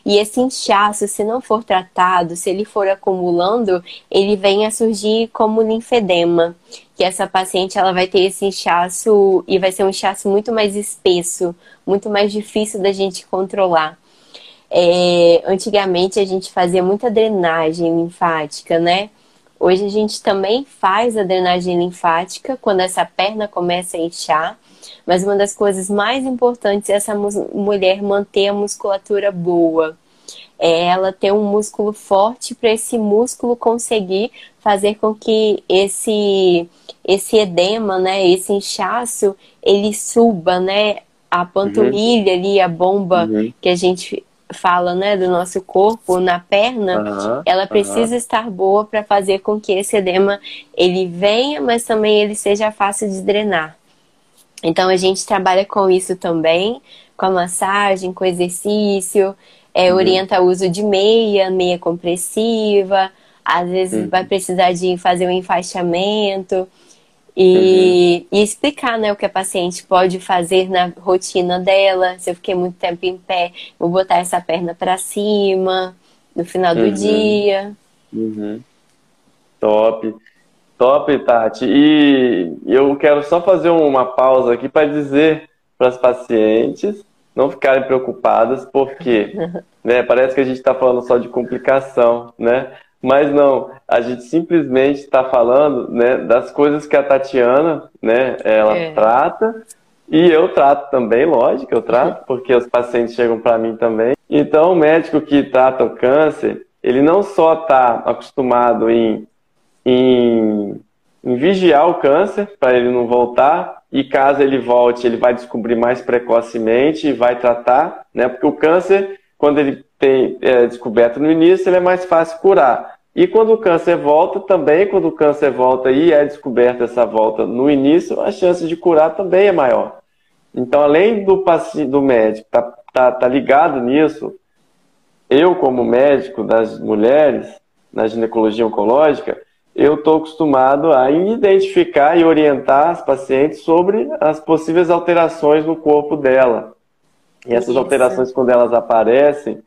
E esse inchaço, se não for tratado, se ele for acumulando, ele vem a surgir como linfedema. Que essa paciente ela vai ter esse inchaço e vai ser um inchaço muito mais espesso, muito mais difícil da gente controlar. Antigamente a gente fazia muita drenagem linfática, né? Hoje a gente também faz a drenagem linfática quando essa perna começa a inchar. Mas uma das coisas mais importantes é essa mulher manter a musculatura boa. É ela ter um músculo forte para esse músculo conseguir fazer com que esse edema, né, esse inchaço, ele suba, né, a panturrilha ali, a bomba que a gente fala, né, do nosso corpo na perna, ela precisa estar boa para fazer com que esse edema ele venha, mas também ele seja fácil de drenar. Então a gente trabalha com isso também, com a massagem, com o exercício, orienta o uso de meia compressiva, às vezes vai precisar de fazer um enfaixamento e explicar, né, o que a paciente pode fazer na rotina dela. Se eu fiquei muito tempo em pé, vou botar essa perna para cima no final do dia. Top. Top, Tati. E eu quero só fazer uma pausa aqui para dizer para as pacientes não ficarem preocupadas, porque né, parece que a gente está falando só de complicação, né? Mas não, a gente simplesmente está falando, né, das coisas que a Tatiana, né, ela trata, e eu trato também, lógico, eu trato, porque os pacientes chegam para mim também. Então, o médico que trata o câncer, ele não só está acostumado em vigiar o câncer para ele não voltar, e caso ele volte, ele vai descobrir mais precocemente e vai tratar, né? Porque o câncer, quando ele é descoberto no início, ele é mais fácil curar. E quando o câncer volta, também quando o câncer volta e é descoberta essa volta no início, a chance de curar também é maior. Então, além do médico tá ligado nisso, eu como médico das mulheres, na ginecologia oncológica, eu estou acostumado a identificar e orientar as pacientes sobre as possíveis alterações no corpo dela. E essas alterações, quando elas aparecem,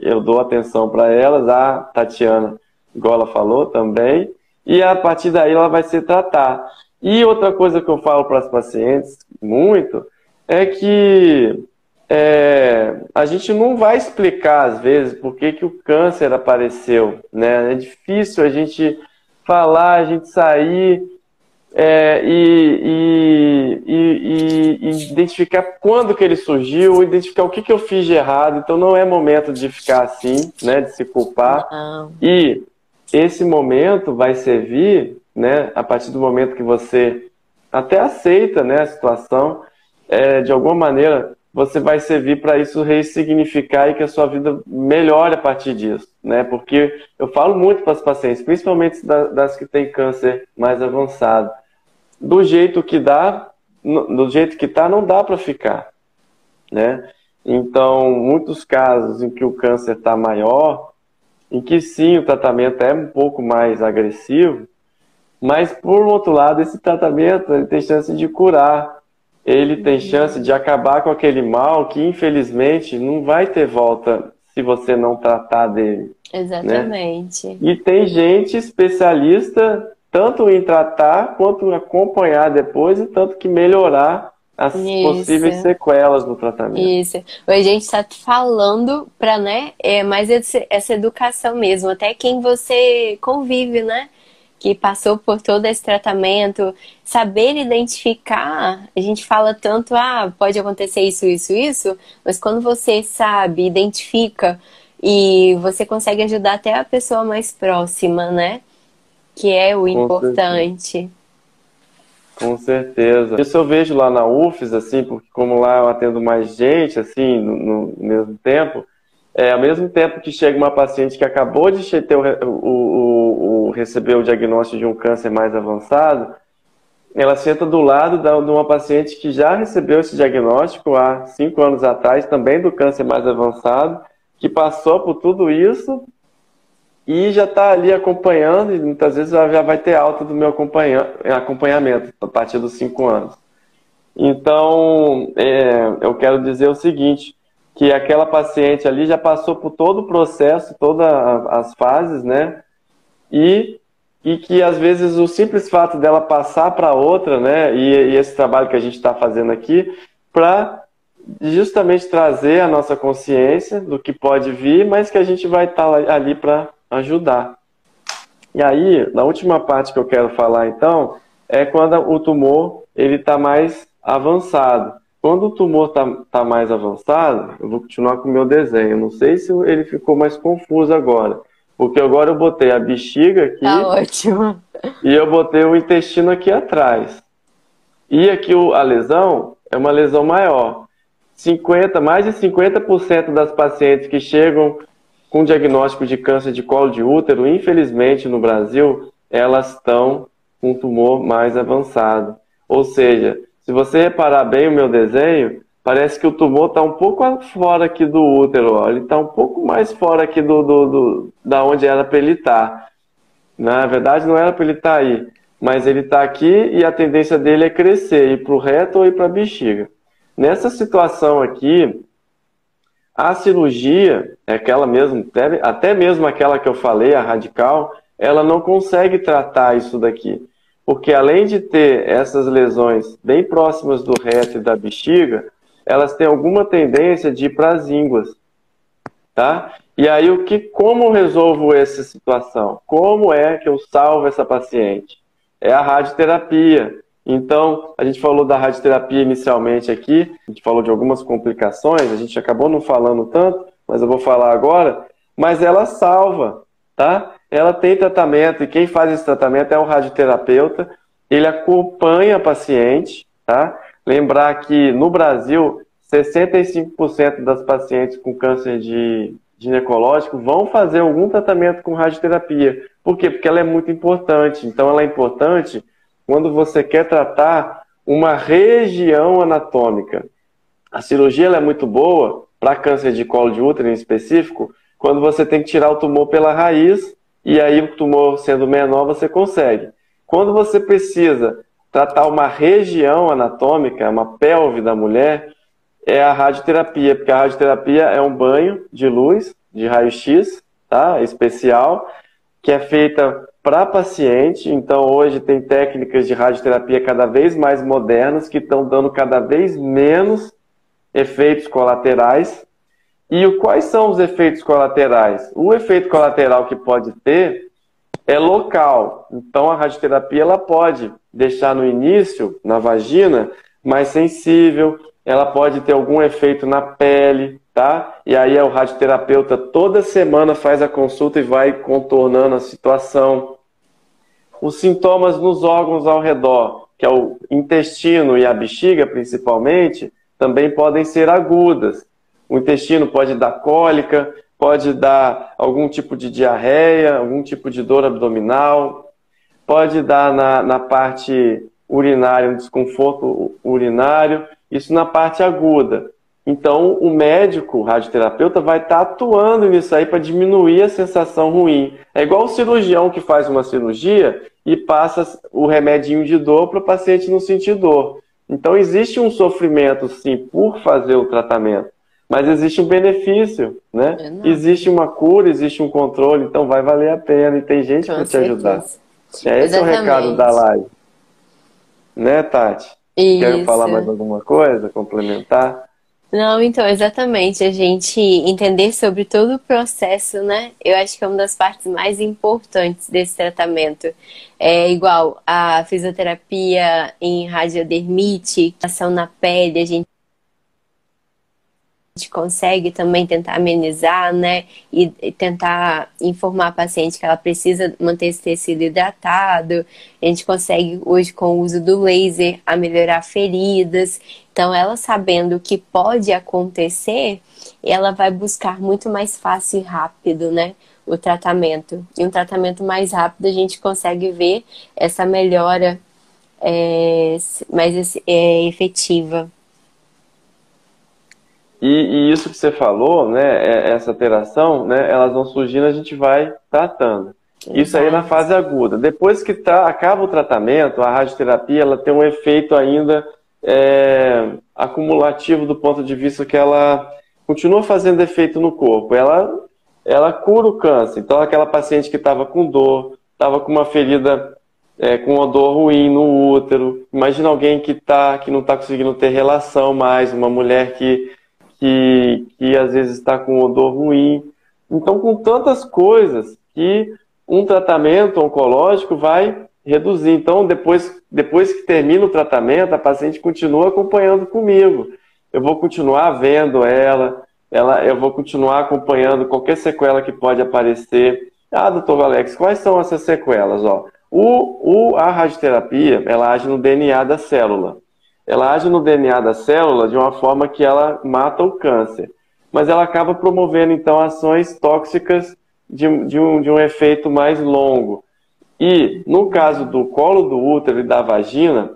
eu dou atenção para elas, a Tatiana, igual ela falou também, e a partir daí ela vai se tratar. E outra coisa que eu falo para as pacientes muito é que a gente não vai explicar, às vezes, por que o câncer apareceu, né? É difícil a gente falar, a gente sair e identificar quando que ele surgiu, identificar o que eu fiz de errado. Então não é momento de ficar assim, né, de se culpar. E esse momento vai servir, né, a partir do momento que você até aceita, né, a situação, de alguma maneira você vai servir para isso ressignificar e que a sua vida melhore a partir disso, né? Porque eu falo muito para as pacientes, principalmente das que têm câncer mais avançado, do jeito que tá, não dá para ficar, né? Então, muitos casos em que o câncer está maior, em que sim, o tratamento é um pouco mais agressivo, mas por outro lado, esse tratamento ele tem chance de curar. Ele tem chance de acabar com aquele mal que, infelizmente, não vai ter volta se você não tratar dele. Exatamente. Né? E tem gente especialista tanto em tratar quanto acompanhar depois e tanto que melhorar as possíveis sequelas do tratamento. Isso. A gente está falando para, né, mais essa educação mesmo, até quem você convive, né? Que passou por todo esse tratamento, saber identificar, a gente fala tanto, pode acontecer isso, isso, isso, mas quando você sabe, identifica, e você consegue ajudar até a pessoa mais próxima, né? Que é o importante. Com certeza. Isso eu vejo lá na UFES, assim, porque como lá eu atendo mais gente, assim, no mesmo tempo, ao mesmo tempo que chega uma paciente que acabou de ter receber o diagnóstico de um câncer mais avançado, ela senta do lado de uma paciente que já recebeu esse diagnóstico há 5 anos atrás, também do câncer mais avançado, que passou por tudo isso e já está ali acompanhando, e muitas vezes ela já vai ter alta do meu acompanhamento a partir dos 5 anos. Então, eu quero dizer o seguinte, que aquela paciente ali já passou por todo o processo, todas as fases, né? E que às vezes o simples fato dela passar para outra, né? E esse trabalho que a gente está fazendo aqui, para justamente trazer a nossa consciência do que pode vir, mas que a gente vai estar ali para ajudar. E aí, na última parte que eu quero falar, então, é quando o tumor ele está mais avançado. Quando o tumor tá mais avançado, eu vou continuar com o meu desenho. Não sei se ele ficou mais confuso agora. Porque agora eu botei a bexiga aqui. Tá ótimo. E eu botei o intestino aqui atrás. E aqui a lesão é uma lesão maior. Mais de 50% das pacientes que chegam com diagnóstico de câncer de colo de útero, infelizmente no Brasil, elas estão com um tumor mais avançado. Ou seja, se você reparar bem o meu desenho, parece que o tumor está um pouco fora aqui do útero. Ó. Ele está um pouco mais fora aqui da onde era para ele estar. Na verdade, não era para ele estar aí. Mas ele está aqui e a tendência dele é crescer, ir para o reto ou ir para a bexiga. Nessa situação aqui, a cirurgia, é aquela mesmo, até mesmo aquela que eu falei, a radical, ela não consegue tratar isso daqui. Porque além de ter essas lesões bem próximas do reto e da bexiga, elas têm alguma tendência de ir para as ínguas. Tá? E aí, como eu resolvo essa situação? Como é que eu salvo essa paciente? É a radioterapia. Então, a gente falou da radioterapia inicialmente aqui, a gente falou de algumas complicações, a gente acabou não falando tanto, mas eu vou falar agora, mas ela salva, tá? Ela tem tratamento, e quem faz esse tratamento é o radioterapeuta, ele acompanha a paciente, tá? Lembrar que no Brasil, 65% das pacientes com câncer ginecológico vão fazer algum tratamento com radioterapia. Por quê? Porque ela é muito importante. Então, ela é importante quando você quer tratar uma região anatômica. A cirurgia ela é muito boa para câncer de colo de útero em específico, quando você tem que tirar o tumor pela raiz, e aí o tumor sendo menor você consegue. Quando você precisa tratar uma região anatômica, uma pelve da mulher, é a radioterapia, porque a radioterapia é um banho de luz, de raio-x, tá? Especial, que é feita para paciente. Então, hoje tem técnicas de radioterapia cada vez mais modernas, que estão dando cada vez menos efeitos colaterais. E quais são os efeitos colaterais? O efeito colateral que pode ter é local. Então, a radioterapia ela pode deixar no início, na vagina, mais sensível, ela pode ter algum efeito na pele, tá? E aí o radioterapeuta toda semana faz a consulta e vai contornando a situação. Os sintomas nos órgãos ao redor, que é o intestino e a bexiga principalmente, também podem ser agudas. O intestino pode dar cólica, pode dar algum tipo de diarreia, algum tipo de dor abdominal, pode dar na parte urinária, um desconforto urinário, isso na parte aguda. Então, o médico, o radioterapeuta, vai estar atuando nisso aí para diminuir a sensação ruim. É igual o cirurgião que faz uma cirurgia e passa o remedinho de dor para o paciente não sentir dor. Então, existe um sofrimento, sim, por fazer o tratamento, mas existe um benefício, né? Existe uma cura, existe um controle, então vai valer a pena e tem gente para te ajudar. Esse é o recado da live. Né, Tati? Isso. Quer falar mais alguma coisa, complementar? Não, então, exatamente. A gente entender sobre todo o processo, né? Eu acho que é uma das partes mais importantes desse tratamento. É igual a fisioterapia em radiodermite, ação na pele, a gente consegue também tentar amenizar, né? E tentar informar a paciente que ela precisa manter esse tecido hidratado. A gente consegue hoje, com o uso do laser, a melhorar feridas. Então, ela sabendo o que pode acontecer, ela vai buscar muito mais fácil e rápido, né? O tratamento. E um tratamento mais rápido, a gente consegue ver essa melhora mais efetiva. E isso que você falou, né, essa alteração, né, elas vão surgindo, a gente vai tratando. Isso aí na fase aguda. Depois que acaba o tratamento, a radioterapia ela tem um efeito ainda acumulativo do ponto de vista que ela continua fazendo efeito no corpo. Ela cura o câncer. Então, aquela paciente que estava com dor, estava com uma ferida com odor ruim no útero. Imagina alguém que não está conseguindo ter relação mais, uma mulher que às vezes está com odor ruim. Então, com tantas coisas que um tratamento oncológico vai reduzir. Então, depois que termina o tratamento, a paciente continua acompanhando comigo. Eu vou continuar vendo eu vou continuar acompanhando qualquer sequela que pode aparecer. Ah, doutor Alex, quais são essas sequelas? Ó, a radioterapia, ela age no DNA da célula. Ela age no DNA da célula de uma forma que ela mata o câncer. Mas ela acaba promovendo, então, ações tóxicas de um efeito mais longo. E, no caso do colo do útero e da vagina,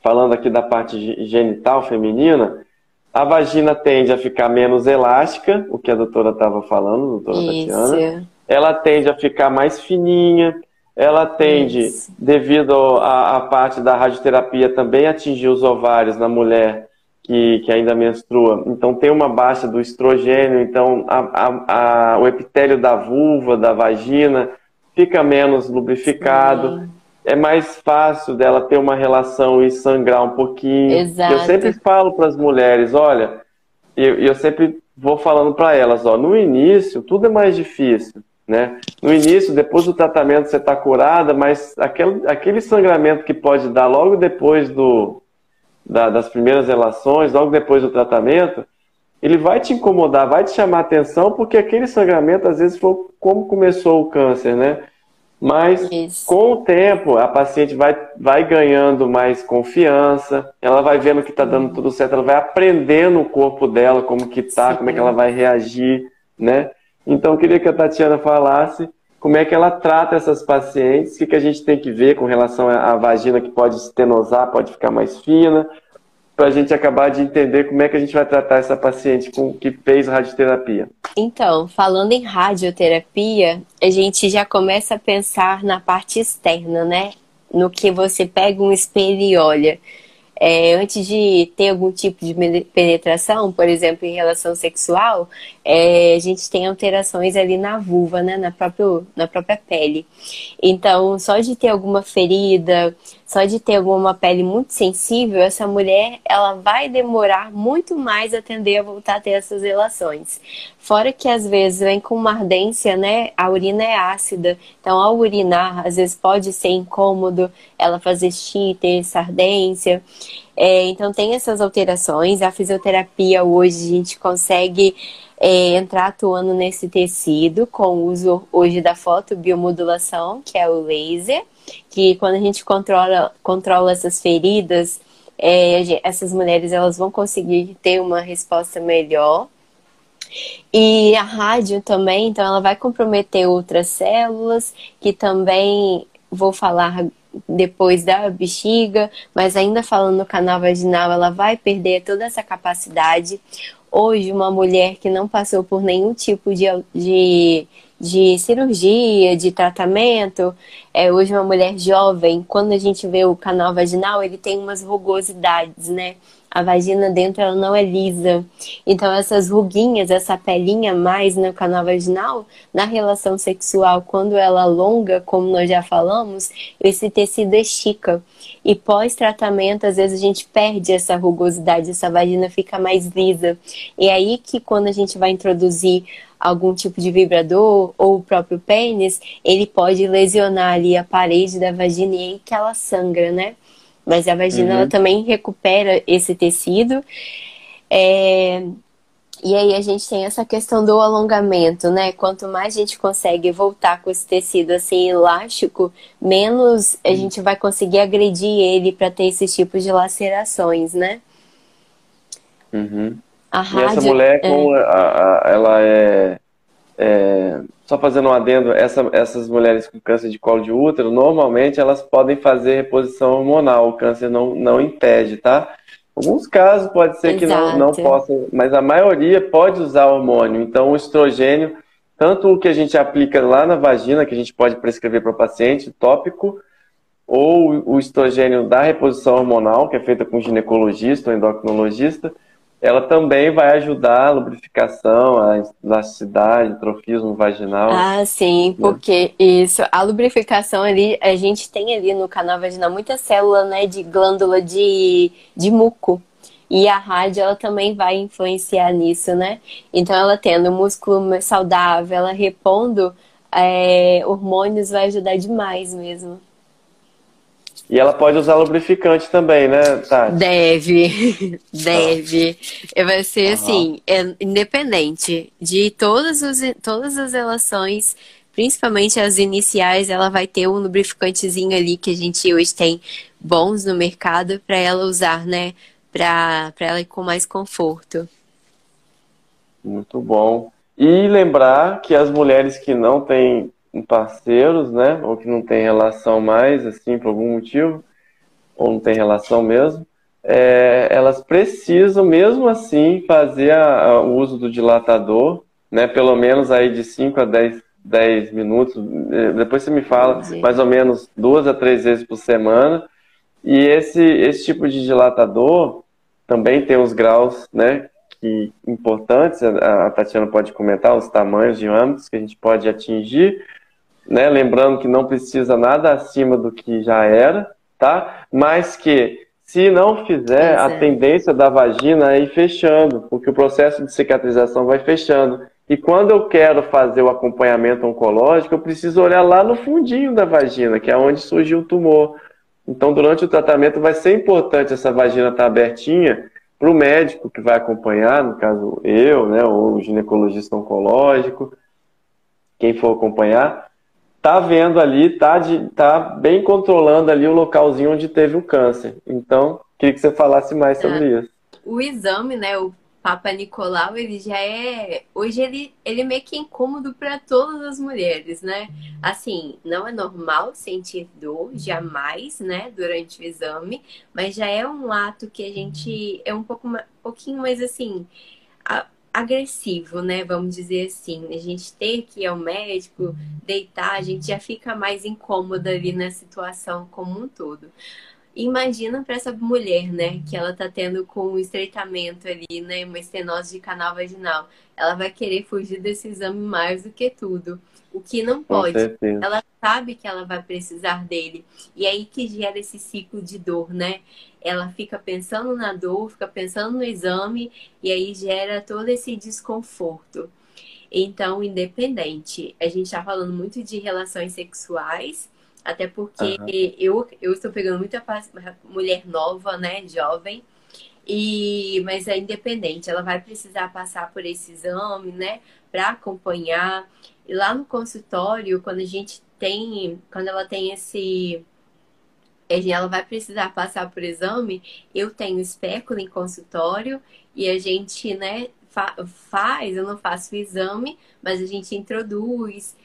falando aqui da parte genital feminina, a vagina tende a ficar menos elástica, o que a doutora estava falando, doutora Tatiana. Ela tende a ficar mais fininha, ela tende, devido à parte da radioterapia, também atingir os ovários na mulher que ainda menstrua. Então tem uma baixa do estrogênio, então o epitélio da vulva, da vagina, fica menos lubrificado. Sim. É mais fácil dela ter uma relação e sangrar um pouquinho. Exato. Eu sempre falo para as mulheres, olha, eu sempre vou falando para elas, ó, no início tudo é mais difícil, né? No início, depois do tratamento você está curada, mas aquele sangramento que pode dar logo depois das primeiras relações, logo depois do tratamento, ele vai te incomodar, vai te chamar atenção, porque aquele sangramento às vezes foi como começou o câncer, né? Mas com o tempo a paciente vai ganhando mais confiança, ela vai vendo que está dando tudo certo, ela vai aprendendo o corpo dela, como que tá, como é que ela vai reagir, né? Então eu queria que a Tatiana falasse como é que ela trata essas pacientes, o que a gente tem que ver com relação à vagina que pode estenosar, pode ficar mais fina, para a gente acabar de entender como é que a gente vai tratar essa paciente que fez radioterapia. Então, falando em radioterapia, a gente já começa a pensar na parte externa, né? No que você pega um espelho e olha. Antes de ter algum tipo de penetração, por exemplo, em relação sexual, a gente tem alterações ali na vulva, né? Na própria pele. Então, só de ter alguma ferida, só de ter alguma pele muito sensível, essa mulher, ela vai demorar muito mais a tender a voltar a ter essas relações. Fora que, às vezes, vem com uma ardência, né? A urina é ácida. Então, ao urinar, às vezes pode ser incômodo ela fazer xixi, ter essa ardência. Então, tem essas alterações. A fisioterapia, hoje, a gente consegue entrar atuando nesse tecido com o uso, hoje, da fotobiomodulação, que é o laser, que quando a gente controla essas feridas, essas mulheres elas vão conseguir ter uma resposta melhor. E a rádio também, então ela vai comprometer outras células, que também vou falar depois da bexiga, mas ainda falando no canal vaginal, ela vai perder toda essa capacidade. Hoje, uma mulher que não passou por nenhum tipo de cirurgia, de tratamento, hoje uma mulher jovem, quando a gente vê o canal vaginal, ele tem umas rugosidades, né? A vagina dentro, ela não é lisa. Então, essas ruguinhas, essa pelinha mais no canal vaginal, na relação sexual, quando ela alonga, como nós já falamos, esse tecido estica. E pós-tratamento, às vezes a gente perde essa rugosidade, essa vagina fica mais lisa. E aí que quando a gente vai introduzir algum tipo de vibrador ou o próprio pênis, ele pode lesionar ali a parede da vagina e aí que ela sangra, né? Mas a vagina ela também recupera esse tecido. E aí a gente tem essa questão do alongamento, né? Quanto mais a gente consegue voltar com esse tecido assim elástico, menos a gente vai conseguir agredir ele para ter esses tipos de lacerações, né? A rádio, e essa mulher, ela só fazendo um adendo, essas mulheres com câncer de colo de útero, normalmente elas podem fazer reposição hormonal, o câncer não impede, tá? Alguns casos pode ser que não possam, mas a maioria pode usar hormônio. Então o estrogênio, tanto o que a gente aplica lá na vagina, que a gente pode prescrever para o paciente, tópico, ou o estrogênio da reposição hormonal, que é feita com ginecologista ou endocrinologista, ela também vai ajudar a lubrificação, a elasticidade, trofismo vaginal. Ah, sim, porque isso, a lubrificação ali, a gente tem ali no canal vaginal muita célula, né, de glândula de muco. E a rádio, ela também vai influenciar nisso, né? Então, ela tendo músculo saudável, ela repondo hormônios, vai ajudar demais mesmo. E ela pode usar lubrificante também, né, Tati? Deve, Tá. deve. Vai ser Aham. assim, independente de todas as relações, principalmente as iniciais, ela vai ter um lubrificantezinho ali que a gente hoje tem bons no mercado para ela usar, né? Para ela ir com mais conforto. Muito bom. E lembrar que as mulheres que não têm parceiros, né, ou que não têm relação mais, assim, por algum motivo, ou não tem relação mesmo, elas precisam, mesmo assim, fazer o uso do dilatador, né, pelo menos aí de 5 a 10 minutos. Depois você me fala, Entendi. mais ou menos 2 a 3 vezes por semana. E esse tipo de dilatador também tem os graus, né, que importantes. A Tatiana pode comentar os tamanhos, diâmetros que a gente pode atingir, né? Lembrando que não precisa nada acima do que já era, tá? Mas que se não fizer, Pois a é. tendência da vagina é ir fechando, porque o processo de cicatrização vai fechando. E quando eu quero fazer o acompanhamento oncológico, eu preciso olhar lá no fundinho da vagina, que é onde surgiu o tumor. Então, durante o tratamento, vai ser importante essa vagina estar abertinha para o médico que vai acompanhar, no caso eu, né, ou o ginecologista oncológico, quem for acompanhar, tá vendo ali, tá bem controlando ali o localzinho onde teve o câncer. Então, queria que você falasse mais sobre isso. O exame, né, o Papa Nicolau, ele já é. Hoje ele é meio que incômodo para todas as mulheres, né? Assim, não é normal sentir dor, jamais, né, durante o exame, mas já é um ato que a gente é um pouquinho mais assim, agressivo, né? Vamos dizer assim. A gente ter que ir ao médico, deitar, a gente já fica mais incômoda ali na situação como um todo. Imagina para essa mulher, né, que ela tá tendo com um estreitamento ali, né, uma estenose de canal vaginal. Ela vai querer fugir desse exame mais do que tudo. O que não Com pode. certeza. Ela sabe que ela vai precisar dele. E é aí que gera esse ciclo de dor, né? Ela fica pensando na dor, fica pensando no exame, e aí gera todo esse desconforto. Então, independente, a gente está falando muito de relações sexuais, até porque Aham. eu estou pegando muita mulher nova, né, jovem, mas é independente, ela vai precisar passar por esse exame, né, para acompanhar. E lá no consultório, quando ela tem ela vai precisar passar por exame, eu tenho espécula em consultório e a gente, né, faz, eu não faço o exame, mas a gente introduz,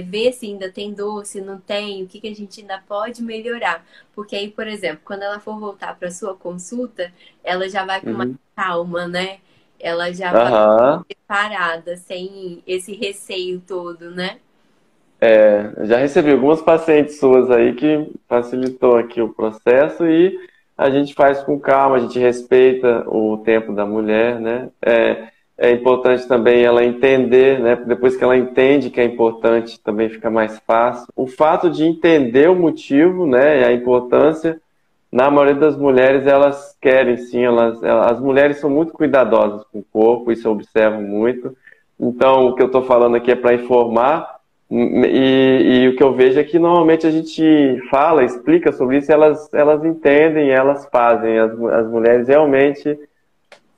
vê se ainda tem dor, se não tem, o que que a gente ainda pode melhorar. Porque aí, por exemplo, quando ela for voltar para sua consulta, ela já vai com mais Uhum. calma, né? Ela já vai Aham. preparada, sem esse receio todo, né? Eu já recebi algumas pacientes suas aí que facilitou aqui o processo e a gente faz com calma, a gente respeita o tempo da mulher, né? É importante também ela entender, né? Depois que ela entende que é importante, também fica mais fácil. O fato de entender o motivo, né? E a importância, na maioria das mulheres, elas querem sim, as mulheres são muito cuidadosas com o corpo, isso eu observo muito. Então, o que eu estou falando aqui é para informar. E o que eu vejo é que normalmente a gente fala, explica sobre isso, elas entendem, elas fazem. As mulheres realmente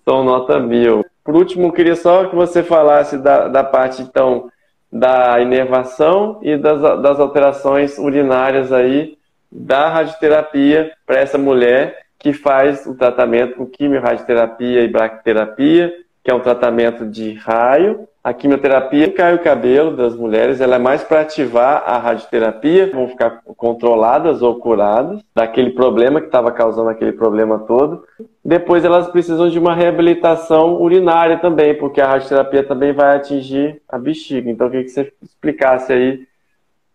são nota mil. Por último, eu queria só que você falasse da parte, então, da inervação e das alterações urinárias aí da radioterapia para essa mulher que faz o tratamento com quimiorradioterapia e braquiterapia, que é um tratamento de raio. A quimioterapia cai o cabelo das mulheres, ela é mais para ativar a radioterapia, vão ficar controladas ou curadas daquele problema que estava causando aquele problema todo. Depois elas precisam de uma reabilitação urinária também, porque a radioterapia também vai atingir a bexiga. Então eu queria que você explicasse aí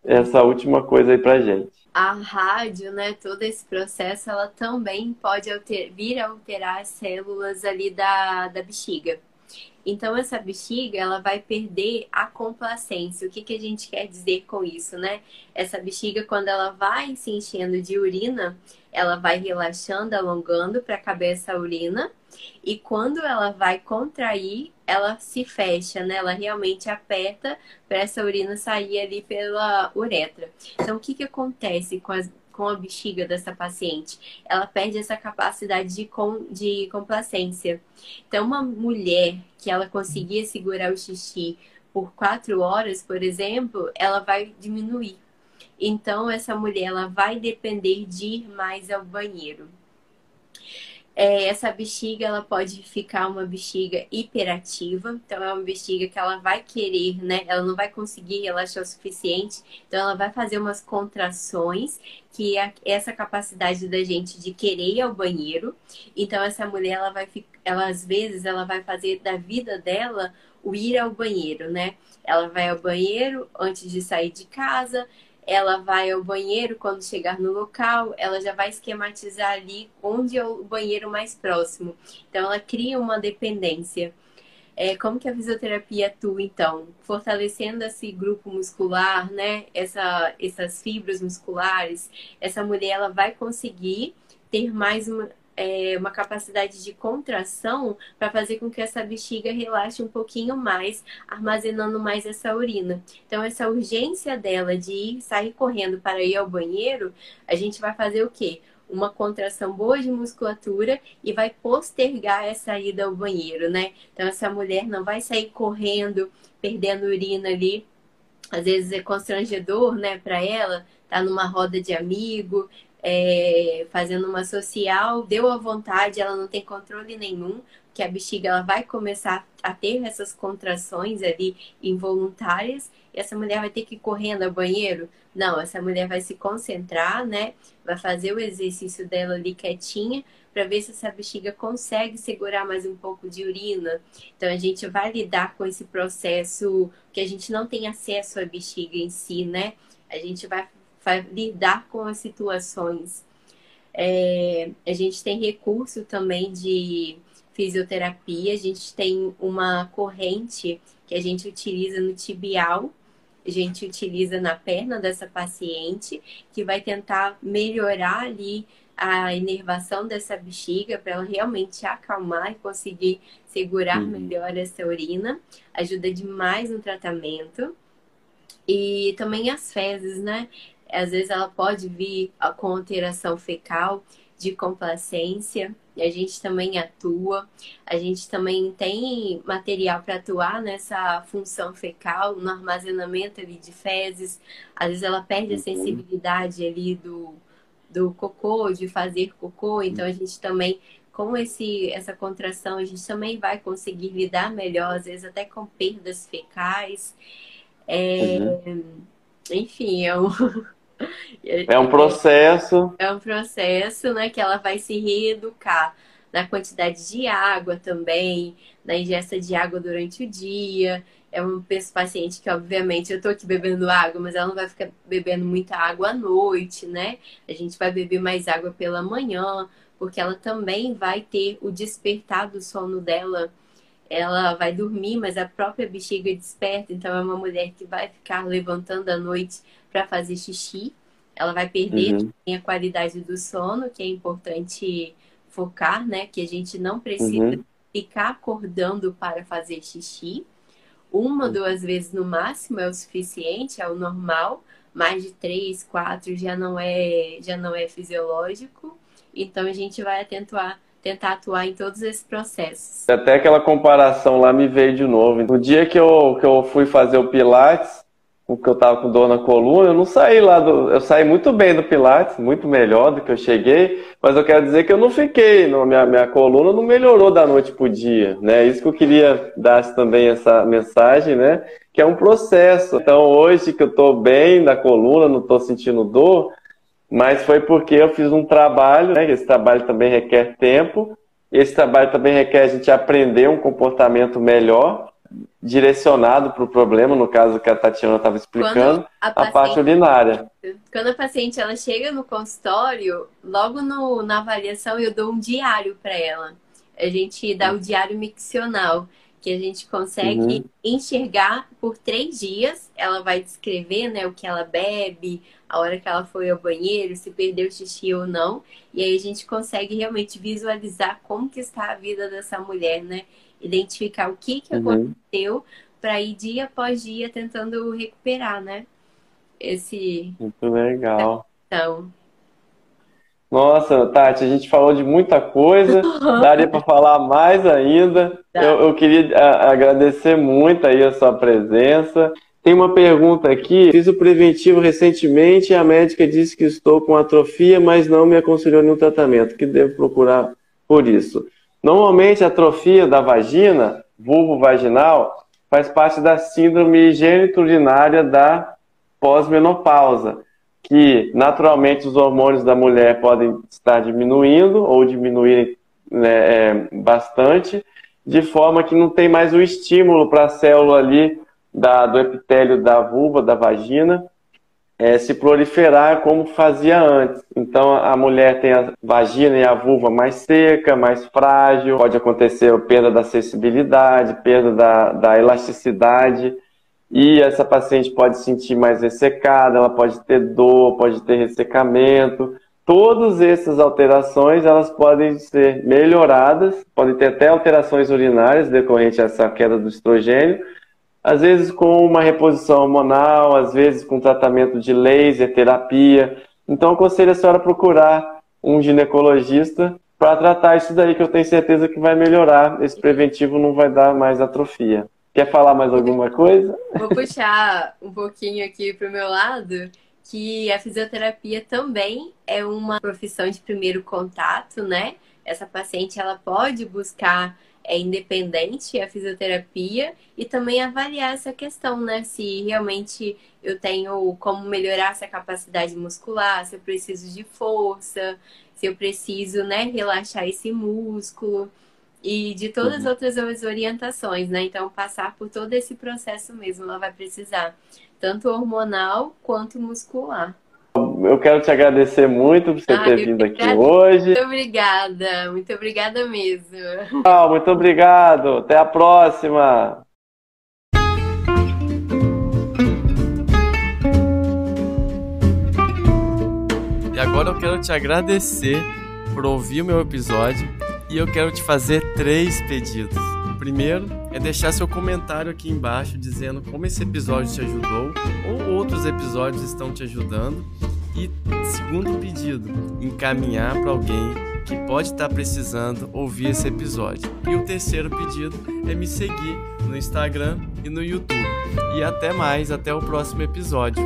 essa última coisa aí pra gente. A rádio, né, todo esse processo, ela também pode vir a alterar as células ali da bexiga. Então, essa bexiga, ela vai perder a complacência. O que que a gente quer dizer com isso, né? Essa bexiga, quando ela vai se enchendo de urina, ela vai relaxando, alongando para caber essa urina. E quando ela vai contrair, ela se fecha, né? Ela realmente aperta para essa urina sair ali pela uretra. Então, o que que acontece com a bexiga dessa paciente. Ela perde essa capacidade de complacência. Então, uma mulher que ela conseguia segurar o xixi por 4 horas, por exemplo, ela vai diminuir. Então, essa mulher ela vai depender de ir mais ao banheiro. Essa bexiga ela pode ficar uma bexiga hiperativa, então é uma bexiga que ela vai querer, né? Ela não vai conseguir relaxar o suficiente, então ela vai fazer umas contrações, que é essa capacidade da gente de querer ir ao banheiro. Então essa mulher ela vai ela às vezes ela vai fazer da vida dela o ir ao banheiro, né? Ela vai ao banheiro antes de sair de casa. Ela vai ao banheiro quando chegar no local, ela já vai esquematizar ali onde é o banheiro mais próximo. Então, ela cria uma dependência. Como que a fisioterapia atua, então? Fortalecendo esse grupo muscular, né? Essas fibras musculares. Essa mulher ela vai conseguir ter mais uma capacidade de contração para fazer com que essa bexiga relaxe um pouquinho mais, armazenando mais essa urina. Então, essa urgência dela de sair correndo para ir ao banheiro, a gente vai fazer o quê? Uma contração boa de musculatura e vai postergar essa ida ao banheiro, né? Então, essa mulher não vai sair correndo, perdendo urina ali. Às vezes é constrangedor, né, para ela, tá numa roda de amigo, fazendo uma social, deu à vontade, ela não tem controle nenhum, que a bexiga ela vai começar a ter essas contrações ali involuntárias, e essa mulher vai ter que ir correndo ao banheiro. Não, essa mulher vai se concentrar, né? Vai fazer o exercício dela ali quietinha, para ver se essa bexiga consegue segurar mais um pouco de urina. Então a gente vai lidar com esse processo que a gente não tem acesso à bexiga em si, né? A gente vai lidar com as situações. A gente tem recurso também de fisioterapia, a gente tem uma corrente que a gente utiliza no tibial, a gente utiliza na perna dessa paciente, que vai tentar melhorar ali a inervação dessa bexiga para ela realmente acalmar e conseguir segurar melhor essa urina. Ajuda demais no tratamento. E também as fezes, né? Às vezes ela pode vir com alteração fecal, de complacência, e a gente também atua. A gente também tem material para atuar nessa função fecal, no armazenamento ali de fezes. Às vezes ela perde a sensibilidade ali do cocô, de fazer cocô, então a gente também, com essa contração, a gente também vai conseguir lidar melhor, às vezes até com perdas fecais. Enfim, É um processo. É um processo, né, que ela vai se reeducar na quantidade de água também, na ingesta de água durante o dia. É um paciente que, obviamente, eu tô aqui bebendo água, mas ela não vai ficar bebendo muita água à noite, né? A gente vai beber mais água pela manhã, porque ela também vai ter o despertar do sono dela. Ela vai dormir, mas a própria bexiga desperta. Então, é uma mulher que vai ficar levantando à noite para fazer xixi. Ela vai perder a qualidade do sono, que é importante focar, né? Que a gente não precisa ficar acordando para fazer xixi. 1, 2 vezes no máximo é o suficiente, é o normal. Mais de 3, 4 já não é fisiológico. Então, a gente vai tentar atuar em todos esses processos. Até aquela comparação lá me veio de novo. No dia que eu fui fazer o Pilates, porque eu tava com dor na coluna, eu não saí lá eu saí muito bem do Pilates, muito melhor do que eu cheguei, mas eu quero dizer que eu não fiquei, minha coluna não melhorou da noite pro dia, né? Isso que eu queria dar também essa mensagem, né? Que é um processo. Então hoje que eu tô bem da coluna, não tô sentindo dor, mas foi porque eu fiz um trabalho, né? Esse trabalho também requer tempo, esse trabalho também requer a gente aprender um comportamento melhor, direcionado para o problema, no caso que a Tatiana estava explicando, a parte urinária. Quando a paciente ela chega no consultório, logo na avaliação eu dou um diário para ela. A gente dá o diário miccional, que a gente consegue enxergar por 3 dias. Ela vai descrever, né, o que ela bebe, a hora que ela foi ao banheiro, se perdeu xixi ou não. E aí a gente consegue realmente visualizar como que está a vida dessa mulher, né? Identificar o que aconteceu para ir dia após dia tentando recuperar, né? Muito legal. Então, Nossa, Tati, a gente falou de muita coisa, daria para falar mais ainda. Tá. Eu queria agradecer muito aí a sua presença. Tem uma pergunta aqui. Fiz o preventivo recentemente e a médica disse que estou com atrofia, mas não me aconselhou nenhum tratamento. Que devo procurar por isso? Normalmente, a atrofia da vagina, vulvo-vaginal, faz parte da síndrome geniturinária da pós-menopausa, que naturalmente os hormônios da mulher podem estar diminuindo ou diminuírem, né, bastante, de forma que não tem mais o estímulo para a célula ali do epitélio da vulva, da vagina, se proliferar como fazia antes. Então a mulher tem a vagina e a vulva mais seca, mais frágil, pode acontecer a perda da sensibilidade, perda da elasticidade, e essa paciente pode se sentir mais ressecada, ela pode ter dor, pode ter ressecamento. Todas essas alterações, elas podem ser melhoradas, podem ter até alterações urinárias decorrente dessa queda do estrogênio, às vezes com uma reposição hormonal, às vezes com tratamento de laser, terapia. Então, aconselho a senhora procurar um ginecologista para tratar isso daí, que eu tenho certeza que vai melhorar. Esse preventivo não vai dar mais atrofia. Quer falar mais alguma coisa? Vou puxar um pouquinho aqui para o meu lado, que a fisioterapia também é uma profissão de primeiro contato, né? Essa paciente, ela pode buscar independente a fisioterapia e também avaliar essa questão, né? Se realmente eu tenho como melhorar essa capacidade muscular, se eu preciso de força, se eu preciso, né, relaxar esse músculo. E de todas as outras orientações, né? Então, passar por todo esse processo mesmo, ela vai precisar, tanto hormonal quanto muscular. Eu quero te agradecer muito por você ter vindo aqui hoje. Muito obrigada mesmo. Muito obrigado, até a próxima. E agora eu quero te agradecer por ouvir o meu episódio. E eu quero te fazer 3 pedidos. O primeiro é deixar seu comentário aqui embaixo dizendo como esse episódio te ajudou ou outros episódios estão te ajudando. E segundo pedido, encaminhar para alguém que pode estar precisando ouvir esse episódio. E o terceiro pedido é me seguir no Instagram e no YouTube. E até mais, até o próximo episódio.